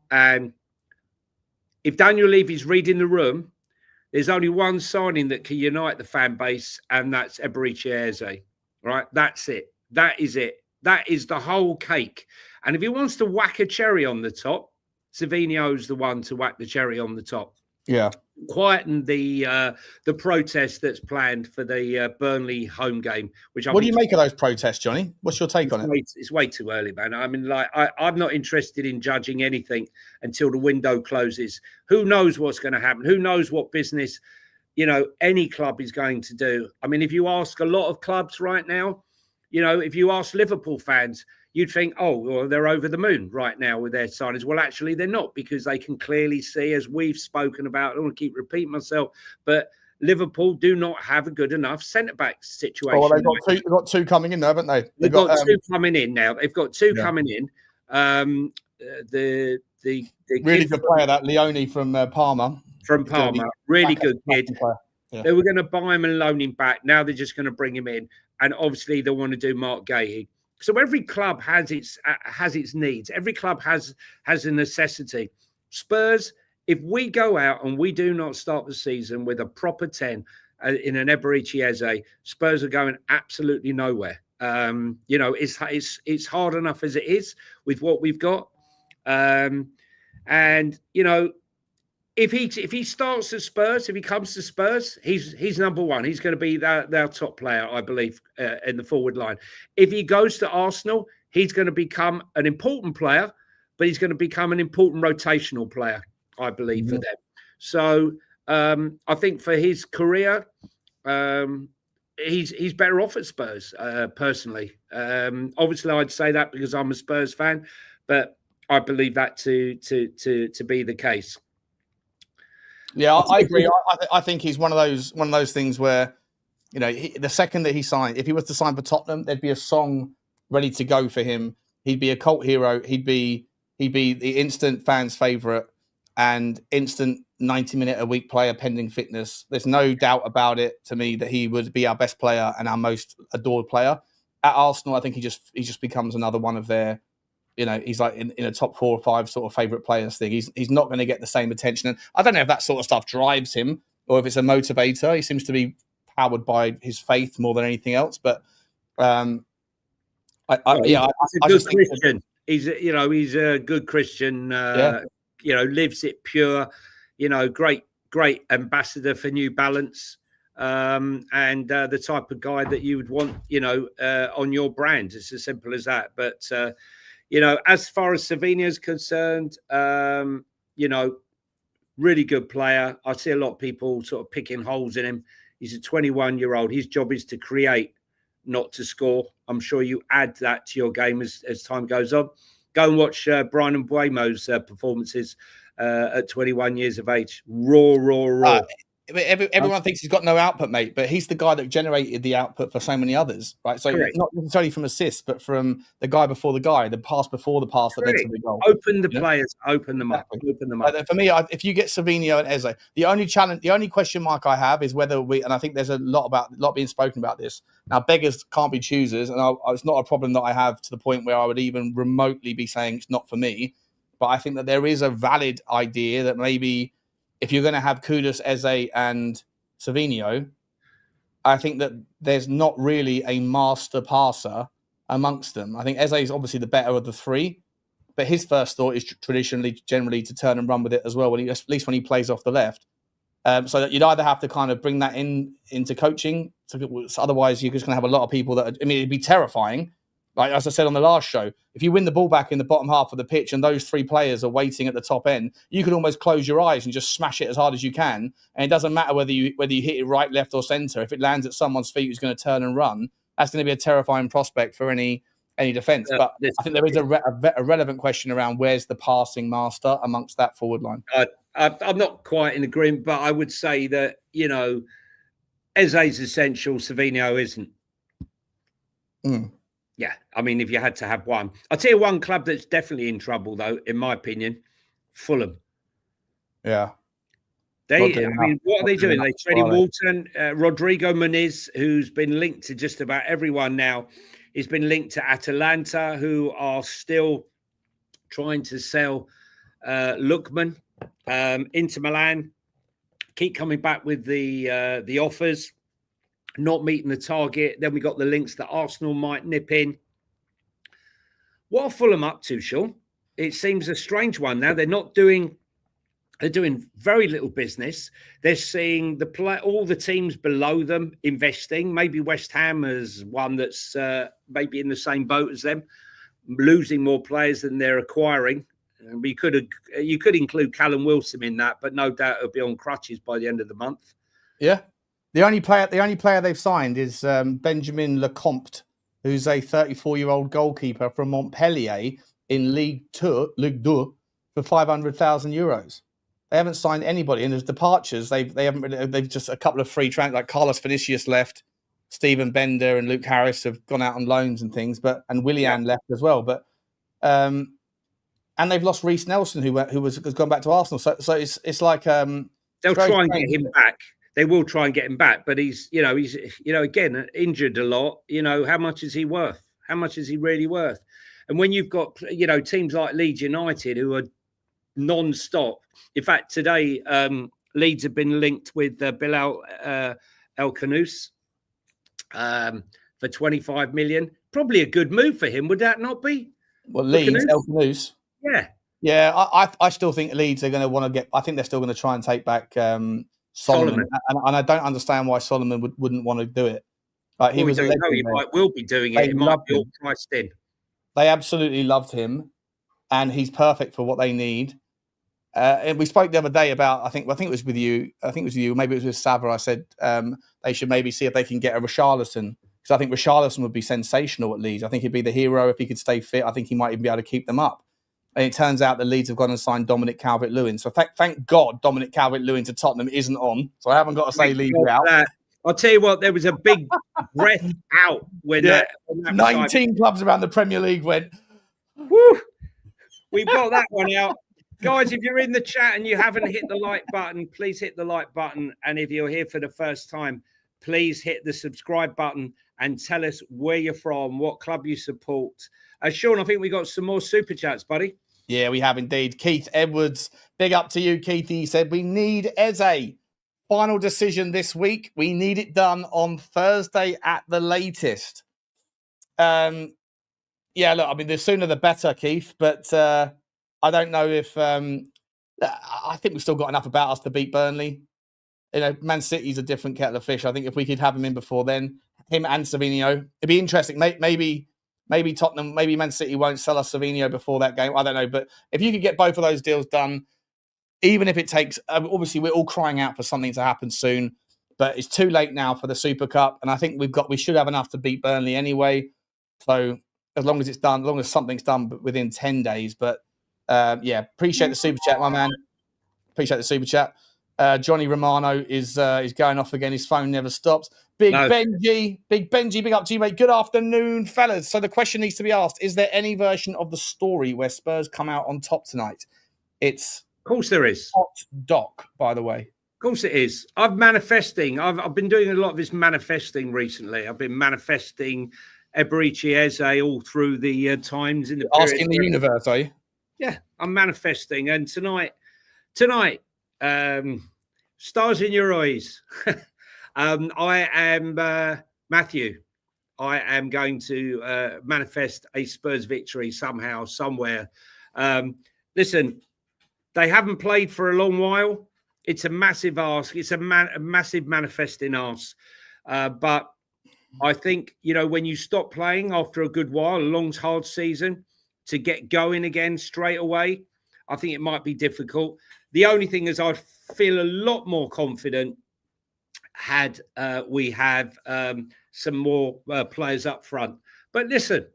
And if Daniel Levy's reading the room, there's only one signing that can unite the fan base, and that's Eberechi Eze. Right? That's it. That is it. That is the whole cake. And if he wants to whack a cherry on the top, Savino's the one to whack the cherry on the top.
Yeah.
Quieten the protest that's planned for the Burnley home game.
What do you make of those protests, Johnny? What's your take on it?
It's way too early, man. I mean, like, I'm not interested in judging anything until the window closes. Who knows what's going to happen? Who knows what business, any club is going to do? I mean, if you ask a lot of clubs right now, if you ask Liverpool fans, you'd think, oh, well, they're over the moon right now with their signings. Well, actually, they're not, because they can clearly see, as we've spoken about, I don't want to keep repeating myself, but Liverpool do not have a good enough centre-back situation.
Oh, well, they've got two coming in, though, haven't they?
They've got two coming in now. They've got two coming in. The
really good player, that Leone from Parma.
From Parma. Really good kid. Yeah. They were going to buy him and loan him back. Now they're just going to bring him in. And obviously, they want to do Mark Gahey. So every club has its needs. Every club has a necessity. Spurs, if we go out and we do not start the season with a proper 10 in an Eberechi Eze, Spurs are going absolutely nowhere. It's hard enough as it is with what we've got. If he starts at Spurs, if he comes to Spurs, he's number one. He's going to be their top player, I believe, in the forward line. If he goes to Arsenal, he's going to become an important player, but he's going to become an important rotational player, I believe, for them. So I think for his career, he's better off at Spurs, personally. Obviously, I'd say that because I'm a Spurs fan, but I believe that to be the case.
Yeah, I agree. I think he's one of those things where, the second that he signed, if he was to sign for Tottenham, there'd be a song ready to go for him. He'd be a cult hero. He'd be the instant fans' favourite and instant 90-minute-a-week player pending fitness. There's no doubt about it to me that he would be our best player and our most adored player. At Arsenal, I think he just becomes another one of their, he's like in a top 4 or 5 sort of favourite players thing. He's not going to get the same attention. And I don't know if that sort of stuff drives him or if it's a motivator. He seems to be powered by his faith more than anything else. But
he's a good Christian. He's a good Christian. Lives it pure. Great ambassador for New Balance. And the type of guy that you would want, on your brand. It's as simple as that. But as far as Savino's concerned, really good player. I see a lot of people sort of picking holes in him. He's a 21-year-old. His job is to create, not to score. I'm sure you add that to your game as time goes on. Go and watch Brian Mbuemo's performances at 21 years of age. Raw.
Everyone thinks he's got no output, mate, but he's the guy that generated the output for so many others, right? So
Correct.
Not necessarily from assists, but from the guy before the guy, the pass before the pass that led to the goal.
Open the players, open them up.
For me, if you get Savio and Eze, the only question mark I have is whether and I think there's a lot being spoken about this. Now, beggars can't be choosers, and it's not a problem that I have to the point where I would even remotely be saying it's not for me. But I think that there is a valid idea that maybe, if you're going to have Kudus, Eze, and Savio, I think that there's not really a master passer amongst them. I think Eze is obviously the better of the three, but his first thought is generally to turn and run with it as well, at least when he plays off the left. So that you'd either have to kind of bring that into coaching. So otherwise, you're just going to have a lot of people it'd be terrifying. Like, as I said on the last show, if you win the ball back in the bottom half of the pitch and those 3 players are waiting at the top end, you can almost close your eyes and just smash it as hard as you can. And it doesn't matter whether you hit it right, left, or centre. If it lands at someone's feet who's going to turn and run, that's going to be a terrifying prospect for any any defence. But I think there is a relevant question around where's the passing master amongst that forward line.
I'm not quite in agreement, but I would say that, Eze's essential, Savio isn't. Yeah, I mean, if you had to have one. I'll tell you one club that's definitely in trouble, though, in my opinion, Fulham.
Yeah.
What are they doing? They're trading Walton, Rodrigo Muniz, who's been linked to just about everyone now. He's been linked to Atalanta, who are still trying to sell Lookman. Inter Milan keep coming back with the offers, not meeting the target. Then we got the links that Arsenal might nip in. What are Fulham up to, Sean? It seems a strange one now. They're doing very little business. They're seeing all the teams below them investing. Maybe West Ham is one that's maybe in the same boat as them, losing more players than they're acquiring. You could include Callum Wilson in that, but no doubt it'll be on crutches by the end of the month.
Yeah, the only player they've signed is Benjamin Lecomte, who's a 34-year-old goalkeeper from Montpellier in Ligue 2 for €500,000. They haven't signed anybody, and as departures, they've just a couple of free transfers. Like Carlos Vinicius left, Stephen Bender and Luke Harris have gone out on loans and things, and Willian left as well. But and they've lost Reece Nelson, who has gone back to Arsenal. So it's like
they'll try and get him back. They will try and get him back, but he's again injured a lot. How much is he worth? How much is he really worth? And when you've got teams like Leeds United who are non-stop. In fact, today Leeds have been linked with Bilal El Khanous for 25 million. Probably a good move for him, would that not be?
Well, Leeds, El Khanous.
Yeah.
I still think Leeds are going to want to get. I think they're still going to try and take back Solomon. And I don't understand why Solomon wouldn't want to do it. Like he was.
He will be doing it. It might be all priced in.
They absolutely loved him, and he's perfect for what they need. And we spoke the other day about, I think it was with you. Maybe it was with Sava. I said they should maybe see if they can get a Richarlison, because I think Richarlison would be sensational at Leeds. I think he'd be the hero if he could stay fit. I think he might even be able to keep them up. And it turns out the Leeds have gone and signed Dominic Calvert-Lewin. So thank God Dominic Calvert-Lewin to Tottenham isn't on. So I haven't got to say Leeds out.
I'll tell you what, there was a big breath out when that
19 clubs around the Premier League went,
woo! We got that one out. Guys, if you're in the chat and you haven't hit the like button, please hit the like button. And if you're here for the first time, please hit the subscribe button and tell us where you're from, what club you support. Sean, I think we got some more super chats, buddy.
Yeah, we have indeed. Keith Edwards, big up to you, Keith. He said, we need Eze. Final decision this week. We need it done on Thursday at the latest. Yeah, look, I mean, the sooner the better, Keith. But I don't know if I think we've still got enough about us to beat Burnley. Man City's a different kettle of fish. I think if we could have him in before then, him and Savio, it'd be interesting. Maybe Tottenham, maybe Man City won't sell us Savio before that game. I don't know. But if you could get both of those deals done, even if it takes, obviously we're all crying out for something to happen soon, but it's too late now for the Super Cup. And I think we should have enough to beat Burnley anyway. So as long as it's done, as long as something's done within 10 days. But appreciate the super chat, my man. Appreciate the super chat. Johnny Romano is going off again. His phone never stops. Benji, big up to you, mate. Good afternoon, fellas. So the question needs to be asked: is there any version of the story where Spurs come out on top tonight? Of
course there is.
Hot doc, by the way.
Of course it is. I've been doing a lot of this manifesting recently. I've been manifesting Eberechi Eze all through the times in the period.
Asking the universe, are you?
Yeah, I'm manifesting. And tonight, stars in your eyes. I am Matthew. I am going to manifest a Spurs victory somehow, somewhere. Listen, they haven't played for a long while. It's a massive ask. It's a massive manifesting ask. But I think, when you stop playing after a good while, a long, hard season, to get going again straight away, I think it might be difficult. The only thing is I feel a lot more confident had we have some more players up front. But listen,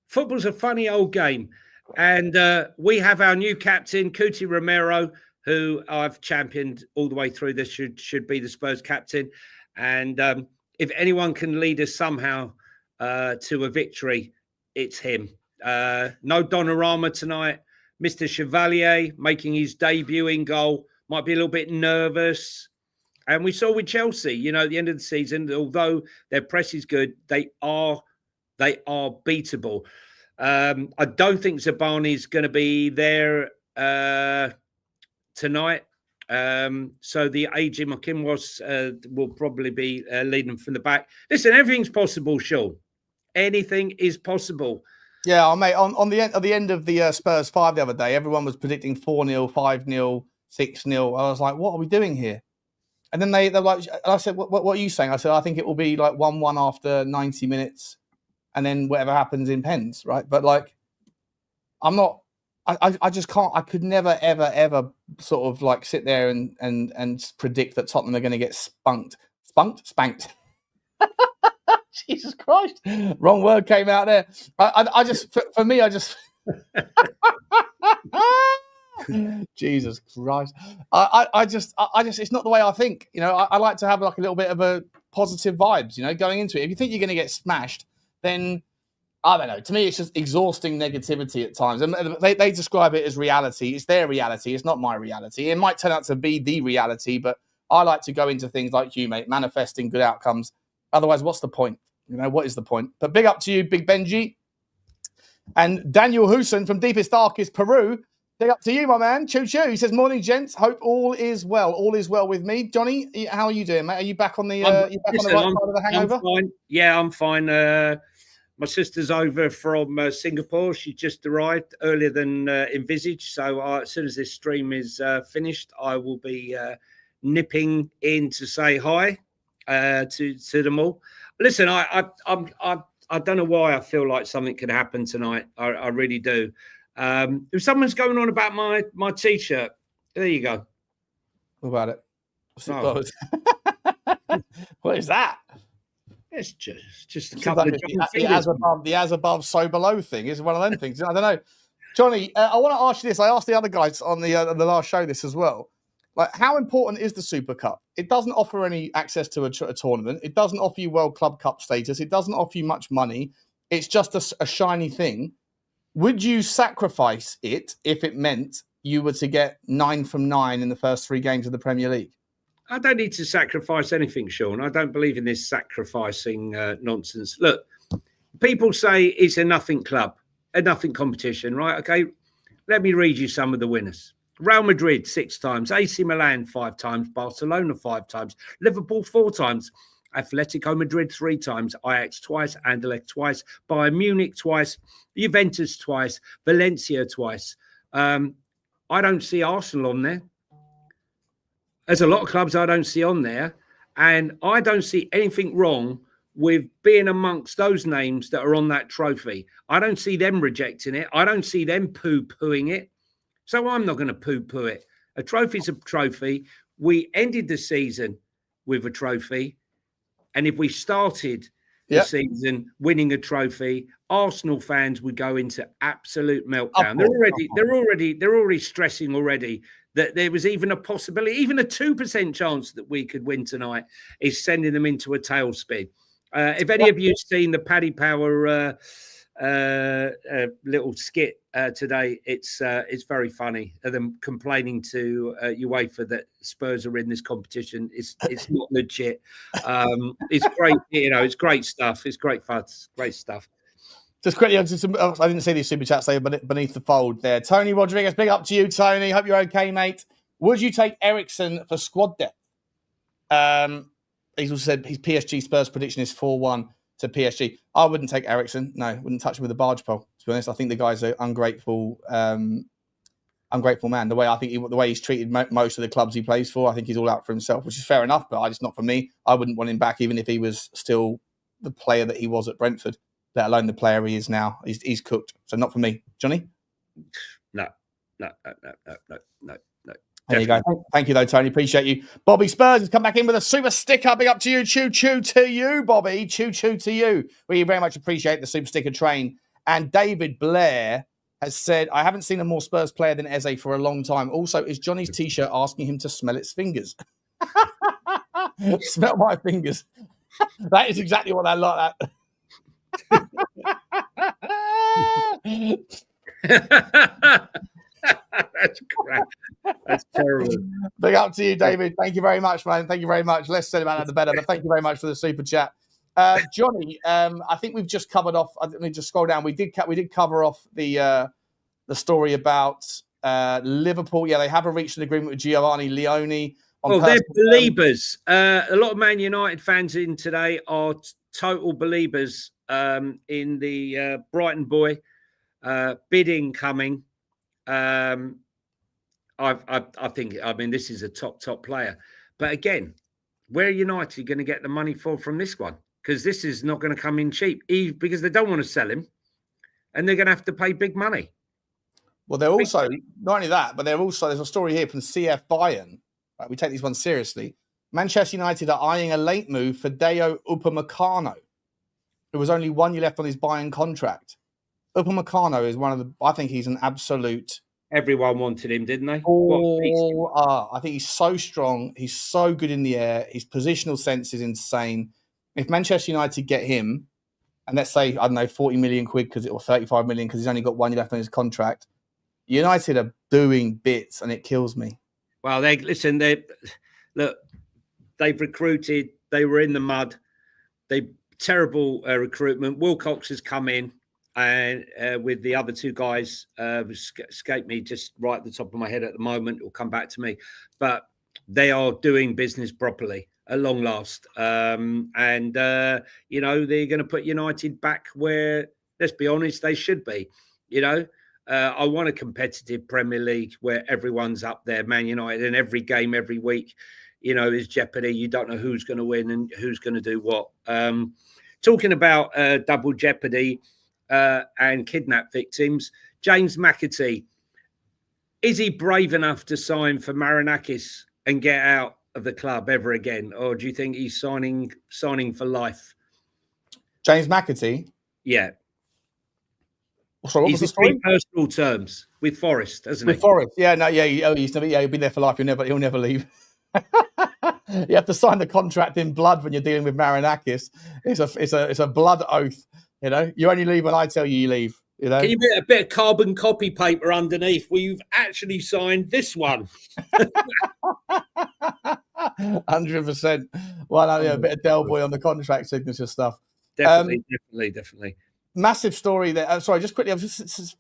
football's a funny old game. And we have our new captain, Cuti Romero, who I've championed all the way through. This should be the Spurs captain. And if anyone can lead us somehow to a victory, it's him. No Donnarumma tonight. Mr. Chevalier making his debut in goal. Might be a little bit nervous. And we saw with Chelsea, you know, at the end of the season, although their press is good, they are beatable. I don't think Zabani's going to be there tonight. So the AJ McKinwas will probably be leading from the back. Listen, everything's possible, Sean. Anything is possible.
Yeah, mate. On the end of the Spurs 5 the other day, everyone was predicting 4-0, 5-0, 6-0. I was like, what are we doing here? And then they're like, I said, what are you saying? I said, I think it will be like 1-1 after 90 minutes. And then whatever happens in pens, right? But like, I'm not. I just can't. I could never, ever sort of like sit there and predict that Tottenham are going to get spanked. Jesus Christ! Wrong word came out there. I just, for me, I just. Jesus Christ! I just, it's not the way I think. You know, I like to have like a little bit of a positive vibes. You know, going into it. If you think you're going to get smashed, then I don't know. To me, it's just exhausting negativity at times. And they describe it as reality. It's their reality. It's not my reality. It might turn out to be the reality, but I like to go into things like you, mate, manifesting good outcomes. Otherwise, what's the point? You know, what is the point? But big up to you, Big Benji. And Daniel Husson from Deepest Darkest Peru. Big up to you, my man. Choo choo. He says, morning, gents. Hope all is well. All is well with me. Johnny, how are you doing, mate? Are you back on the, on the right side of the hangover?
I'm fine. Yeah, I'm fine. My sister's over from Singapore. She just arrived earlier than envisaged. So as soon as this stream is finished, I will be nipping in to say hi to them all. Listen, I don't know why I feel like something could happen tonight. I really do. If someone's going on about my T-shirt, there you go.
What about it? What is that?
It's just a couple
like the as above, so below thing. It's one of them things. I don't know. Johnny, I want to ask you this. I asked the other guys on the last show this as well. Like, how important is the Super Cup? It doesn't offer any access to a tournament. It doesn't offer you World Club Cup status. It doesn't offer you much money. It's just a shiny thing. Would you sacrifice it if it meant you were to get 9 from 9 in the first 3 games of the Premier League?
I don't need to sacrifice anything, Sean. I don't believe in this sacrificing nonsense. Look, people say it's a nothing club, a nothing competition, right? Okay, let me read you some of the winners. Real Madrid 6 times, AC Milan 5 times, Barcelona 5 times, Liverpool 4 times, Atletico Madrid 3 times, Ajax twice, Anderlecht twice, Bayern Munich twice, Juventus twice, Valencia twice. I don't see Arsenal on there. There's a lot of clubs I don't see on there, and I don't see anything wrong with being amongst those names that are on that trophy. I don't see them rejecting it. I don't see them poo-pooing it. So I'm not going to poo-poo it. A trophy's a trophy. We ended the season with a trophy, and if we started the season winning a trophy, Arsenal fans would go into absolute meltdown. They're already stressing already that there was even a possibility, even a 2% chance that we could win tonight is sending them into a tailspin. If any of you have seen the Paddy Power little skit today, it's very funny. Them complaining to UEFA that Spurs are in this competition. It's not legit. It's great, you know. It's great stuff. It's great fun. It's great stuff.
Just quickly, I didn't see these super chats there, but beneath the fold there. Tony Rodriguez, big up to you, Tony. Hope you're okay, mate. Would you take Eriksen for squad depth? He's also said his PSG Spurs prediction is 4-1 to PSG. I wouldn't take Eriksen. No, wouldn't touch him with a barge pole. To be honest, I think the guy's an ungrateful man. The way he's treated most of the clubs he plays for, I think he's all out for himself, which is fair enough. But just not for me. I wouldn't want him back, even if he was still the player that he was at Brentford. Let alone the player he is now. He's cooked. So not for me. Johnny?
No.
There you go. Thank you, though, Tony. Appreciate you. Bobby Spurs has come back in with a super sticker. Big up to you. Choo-choo to you, Bobby. Choo-choo to you. We very much appreciate the super sticker train. And David Blair has said, I haven't seen a more Spurs player than Eze for a long time. Also, is Johnny's T-shirt asking him to smell its fingers? Smell my fingers. That is exactly what I like.
That's crap. That's terrible.
Big up to you, David. Thank you very much, man. Thank you very much. Less said about that, the better. But thank you very much for the super chat. Johnny, I think we've just covered off. Let me just scroll down. We did cover off the story about Liverpool. Yeah, they have reached an agreement with Giovanni Leone.
Well, they're believers. A lot of Man United fans in today are total believers in the Brighton boy bidding coming. I think. I mean, this is a top player. But again, where are United going to get the money from this one? Because this is not going to come in cheap, because they don't want to sell him, and they're going to have to pay big money.
Well, they're also not only that, but there's a story here from CF Bayern. Right, we take these ones seriously. Manchester United are eyeing a late move for Dayot Upamecano, who was only 1 year left on his Bayern contract. Upamecano is I think he's an absolute.
Everyone wanted him, didn't they?
I think he's so strong. He's so good in the air. His positional sense is insane. If Manchester United get him, and let's say, I don't know, 40 million quid or 35 million because he's only got 1 year left on his contract, United are doing bits, and it kills me.
Well, they've recruited. They were in the mud. Terrible recruitment. Wilcox has come in, and with the other two guys, escape me just right at the top of my head at the moment. It'll come back to me, but they are doing business properly at long last. They're going to put United back where, let's be honest, they should be. I want a competitive Premier League where everyone's up there, Man United, and every game, every week, is jeopardy. You don't know who's going to win and who's going to do what. Talking about double jeopardy and kidnap victims, James McAtee, is he brave enough to sign for Marinakis and get out of the club ever again? Or do you think he's signing for life?
James McAtee?
Yeah.
Sorry, what was the story?
Personal terms with Forest, hasn't he?
With Forest, yeah, no, yeah, he'll be there for life. He'll never leave. You have to sign the contract in blood when you're dealing with Marinakis. It's a blood oath. You only leave when I tell you leave.
Can you put a bit of carbon copy paper underneath where you've actually signed this one?
100%. Well, a bit of Del Boy on the contract signature stuff.
Definitely.
Massive story there. Sorry, just quickly.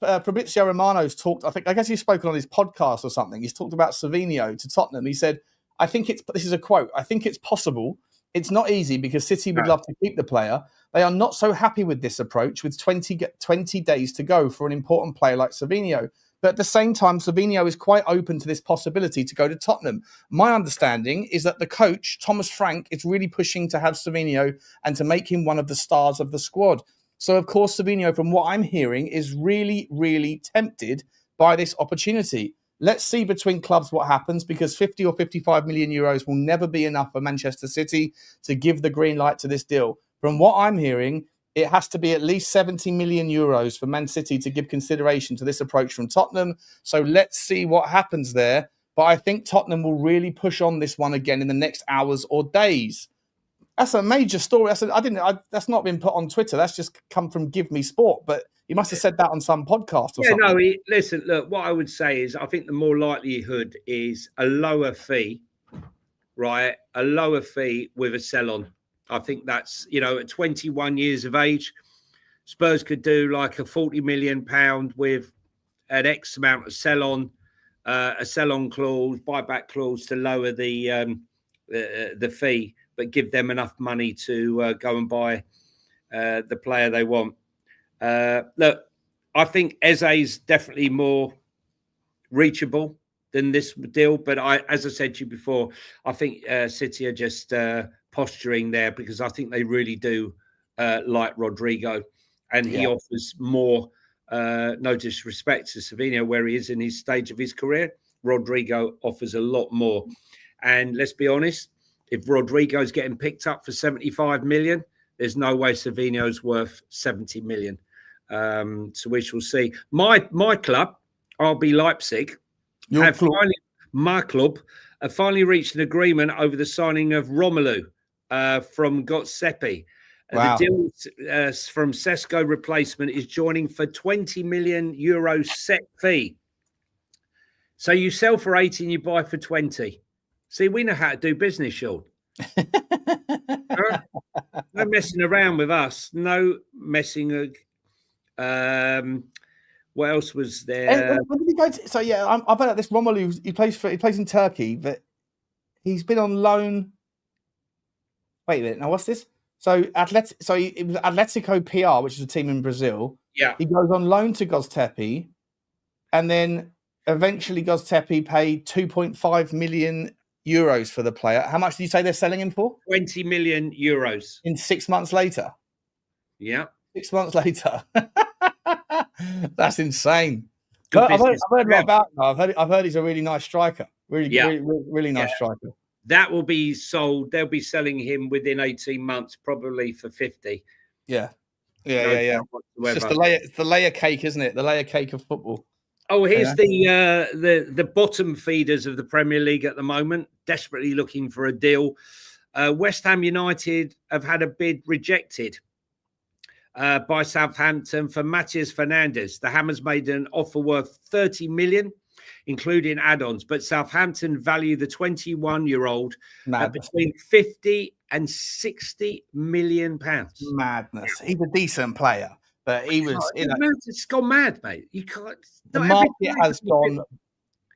Fabrizio Romano's talked. I guess he's spoken on his podcast or something. He's talked about Savio to Tottenham. He said, this is a quote. I think it's possible. It's not easy because City would love to keep the player. They are not so happy with this approach with 20 days to go for an important player like Savio. But at the same time, Savio is quite open to this possibility to go to Tottenham. My understanding is that the coach, Thomas Frank, is really pushing to have Savio and to make him one of the stars of the squad. So, of course, Savio, from what I'm hearing, is really, really tempted by this opportunity. Let's see between clubs what happens, because 50 or 55 million euros will never be enough for Manchester City to give the green light to this deal. From what I'm hearing, it has to be at least 70 million euros for Man City to give consideration to this approach from Tottenham. So let's see what happens there. But I think Tottenham will really push on this one again in the next hours or days. That's a major story. That's not been put on Twitter. That's just come from Give Me Sport. But he must have said that on some podcast or something.
No, listen, look, what I would say is I think the more likelihood is a lower fee, right? A lower fee with a sell-on. I think that's, at 21 years of age, Spurs could do like a £40 million with an X amount of sell-on, a sell-on clause, buyback clause to lower the fee, but give them enough money to go and buy the player they want. Look, I think Eze's definitely more reachable than this deal. But as I said to you before, I think City are just posturing there because I think they really do like Rodrigo, and he offers more. No disrespect to Savio, where he is in his stage of his career, Rodrigo offers a lot more. And let's be honest, if Rodrigo's getting picked up for 75 million, there's no way Savino's worth 70 million. So we shall see. My club, RB Leipzig, my club have finally reached an agreement over the signing of Romelu from Gotsepi.
Wow.
The deal from Sesko replacement is joining for 20 million euro set fee. So you sell for 80 and you buy for 20. See, we know how to do business, Sean. No messing around with us. No messing. What else was there?
When did he go to, so yeah, I've heard this Romelu. He plays in Turkey, but he's been on loan. Wait a minute. Now what's this? So it was Atletico PR, which is a team in Brazil.
Yeah.
He goes on loan to Goztepe, and then eventually Goztepe paid 2.5 million euros for the player. How much do you say they're selling him for?
20 million euros.
In 6 months later.
Yeah.
6 months later. That's insane.
Good
I've heard a lot
Yeah.
about him. I've heard he's a really nice striker. Really nice striker.
That will be sold. They'll be selling him within 18 months, probably for 50.
Yeah.
No
Yeah.
doubt
It's
whatsoever.
just the layer cake, isn't it? The layer cake of football.
Oh, here's the bottom feeders of the Premier League at the moment, desperately looking for a deal. West Ham United have had a bid rejected by Southampton for Matías Fernandes. The Hammers made an offer worth 30 million, including add-ons, but Southampton value the 21-year-old at between 50 and 60 million pounds.
Madness. He's a decent player, but he was.
It's gone mad, mate. You can't.
The market has gone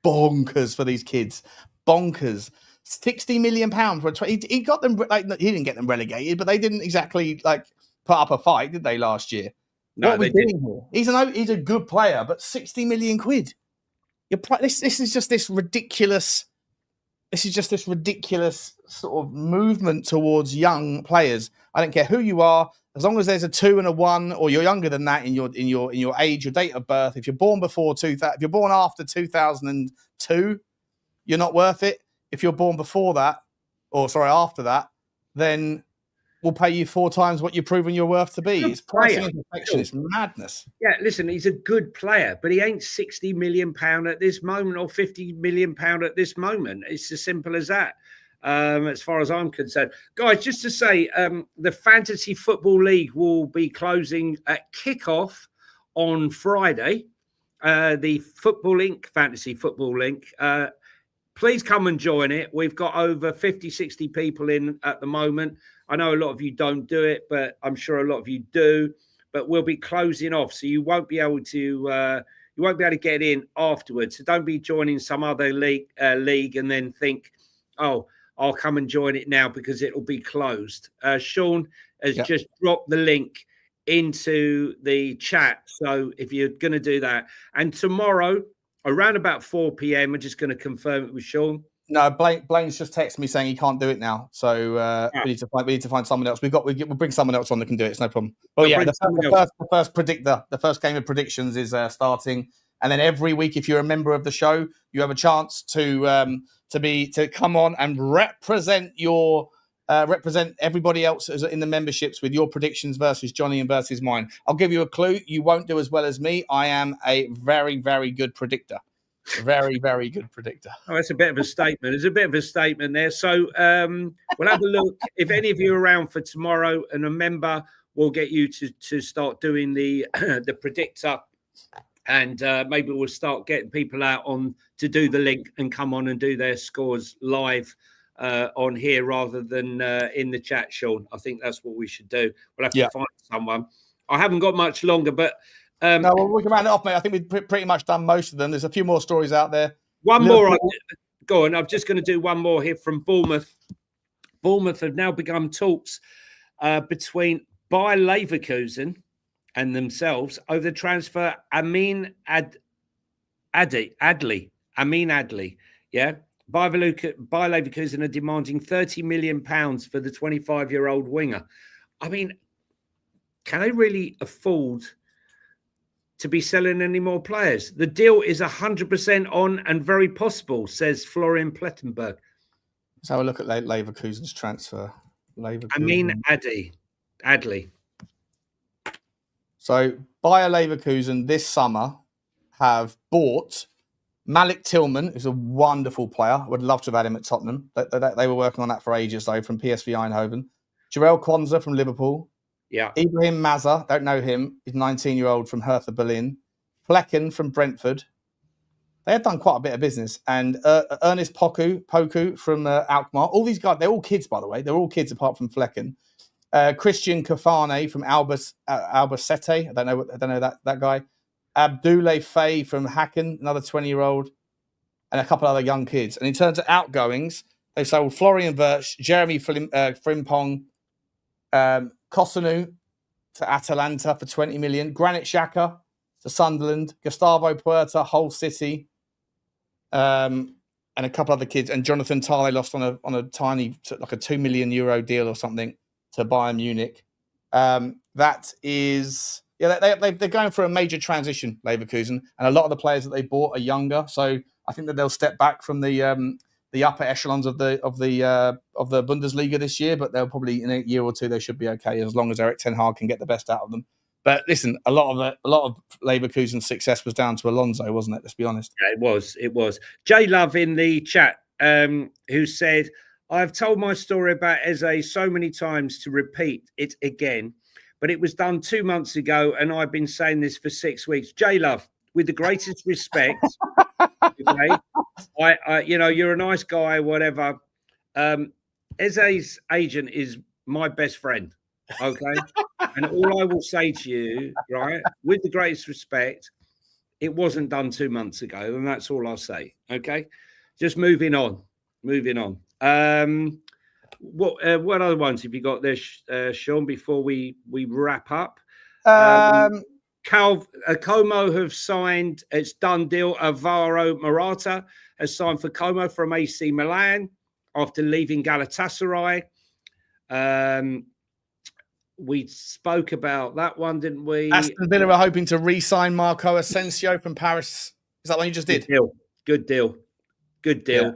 bonkers for these kids. Bonkers. 60 million pounds for he got them. Like, he didn't get them relegated, but they didn't exactly like put up a fight, did they, last year?
No,
what are we doing here? He's a good player, but 60 million quid. This is just this ridiculous. This is just this ridiculous sort of movement towards young players. I don't care who you are, as long as there's a 2 and a 1, or you're younger than that in your age, your date of birth. If you're born before 2000, if you're born after 2002, you're not worth it. If you're born before that, after that, then we'll pay you 4 times what you've proven you're worth to be. It's pricing and perfection. It's madness.
Yeah, listen, he's a good player, but he ain't 60 million pound at this moment or 50 million pound at this moment. It's as simple as that. As far as I'm concerned, guys, just to say, the Fantasy Football League will be closing at kickoff on Friday. The Football Inc. Fantasy Football Link. Please come and join it. We've got over 50, 60 people in at the moment. I know a lot of you don't do it, but I'm sure a lot of you do. But we'll be closing off, so you won't be able to get in afterwards. So don't be joining some other league and then think, oh, I'll come and join it now because it'll be closed. Sean has just dropped the link into the chat. So if you're going to do that, and tomorrow around about 4 p.m, I'm just going to confirm it with Sean.
No, Blaine's just texted me saying he can't do it now. So we need to find someone else. We'll bring someone else on that can do it. It's no problem. But yeah, the first game of predictions is starting, and then every week, if you're a member of the show, you have a chance to come on and represent everybody else in the memberships with your predictions versus Jonny and versus mine. I'll give you a clue. You won't do as well as me. I am a very, very good predictor. Very, very good predictor.
Oh, that's a bit of a statement. There's a bit of a statement there. So we'll have a look. If any of you are around for tomorrow and a member, we'll get you to start doing the predictor, and maybe we'll start getting people out on to do the link and come on and do their scores live on here rather than in the chat, Sean. I think that's what we should do. We'll have to find someone. I haven't got much longer, but
no, well, we can round it off, mate. I think we've pretty much done most of them. There's a few more stories out there.
One more. Go on. I'm just going to do one more here from Bournemouth. Bournemouth have now begun talks between Bayer Leverkusen and themselves over the transfer Amin Adli. Yeah. Bayer Leverkusen are demanding £30 million for the 25-year-old winger. I mean, can they really afford to be selling any more players? The deal is 100% on and very possible, says Florian Plettenberg.
Let's have a look at Leverkusen's transfer.
Amin Adli.
So Bayer Leverkusen this summer have bought Malik Tillman, who's a wonderful player. I would love to have had him at Tottenham. They were working on that for ages, though, from PSV Eindhoven. Jarell Kwanzaa from Liverpool.
Yeah.
Ibrahim Mazza, don't know him. He's 19-year-old from Hertha Berlin. Flecken from Brentford. They had done quite a bit of business. And Ernest Poku from Alkmaar. All these guys, they're all kids, by the way. They're all kids apart from Flecken. Christian Kafane from Albacete. I don't know that guy. Abdoulaye Faye from Hacken, another 20-year-old, and a couple other young kids. And in terms of outgoings, they sold Florian Wirtz, Jeremy Frimpong, Kosunu to Atalanta for 20 million, Granit Xhaka to Sunderland, Gustavo Puerta, Hull City, and a couple other kids. And Jonathan Tah they lost on a tiny, like a €2 million deal or something to Bayern Munich. That is... Yeah, they're going for a major transition, Leverkusen, and a lot of the players that they bought are younger. So I think that they'll step back from the upper echelons of the Bundesliga this year. But they'll probably in a year or two they should be okay as long as Erik ten Hag can get the best out of them. But listen, a lot of Leverkusen's success was down to Alonso, wasn't it? Let's be honest.
Yeah, it was. J Love in the chat, who said, "I've told my story about Eze so many times to repeat it again. But it was done 2 months ago, and I've been saying this for 6 weeks." J Love, with the greatest respect, okay, you're a nice guy, whatever. Eze's agent is my best friend, okay, and all I will say to you, right, with the greatest respect, it wasn't done 2 months ago, and that's all I'll say. Okay, just moving on. What other ones have you got there, Sean, before we wrap up? Como have signed, it's done deal. Alvaro Morata has signed for Como from AC Milan after leaving Galatasaray. We spoke about that one, didn't we?
Aston Villa are hoping to re-sign Marco Asensio from Paris. Is that one you just did?
Good deal. Yeah.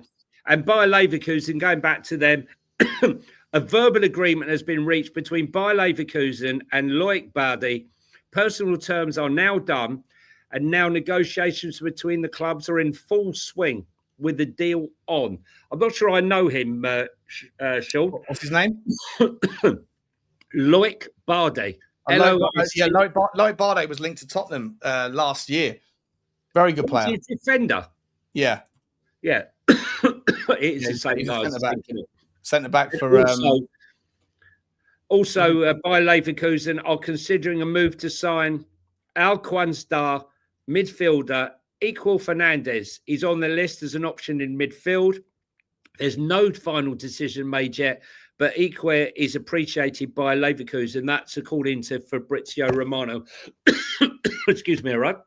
And Bayer Leverkusen, going back to them, a verbal agreement has been reached between Bayer Leverkusen and Loic Bardi. Personal terms are now done, and now negotiations between the clubs are in full swing with the deal on. I'm not sure I know him, Sean.
What's his name?
Loic Bardi.
Loic Bardi was linked to Tottenham last year. Very good player.
He's a defender.
Yeah.
It is the same guy.
Centre back for.
Also, Bayer Leverkusen are considering a move to sign Al-Quanstar midfielder Equal Fernandez. He's on the list as an option in midfield. There's no final decision made yet, but Equal is appreciated by Leverkusen. That's according to Fabrizio Romano. Excuse me, all right.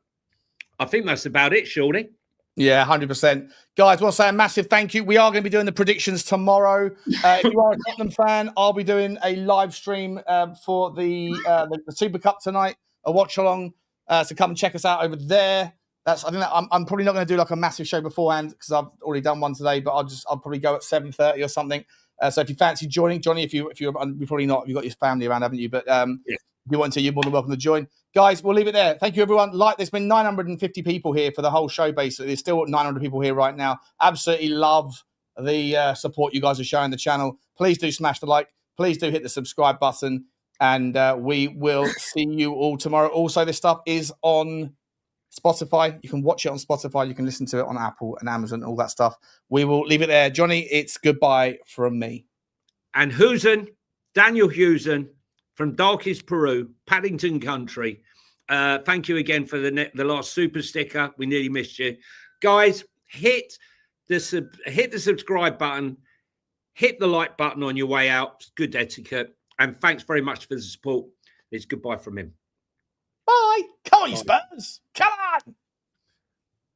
I think that's about it, Shawnee.
Yeah, 100%. Guys, we'll say a massive thank you. We are going to be doing the predictions tomorrow. If you are a Tottenham fan, I'll be doing a live stream for the Super Cup tonight, a watch along. So come and check us out over there. I'm probably not going to do like a massive show beforehand because I've already done one today, but I'll probably go at 7:30 or something. So if you fancy joining, Johnny, if you're probably not, you've got your family around, haven't you? But if you want to, you're more than welcome to join. Guys, we'll leave it there. Thank you, everyone. There's been 950 people here for the whole show, basically. There's still 900 people here right now. Absolutely love the support you guys are showing the channel. Please do smash the like. Please do hit the subscribe button. And we will see you all tomorrow. Also, this stuff is on Spotify. You can watch it on Spotify. You can listen to it on Apple and Amazon, all that stuff. We will leave it there. Johnny, it's goodbye from me.
And Daniel Husen, from darkest Peru, Paddington Country. Thank you again for the last super sticker. We nearly missed you. Guys, hit the subscribe button. Hit the like button on your way out. It's good etiquette. And thanks very much for the support. It's goodbye from him.
Bye. Come on, you Spurs. Come on.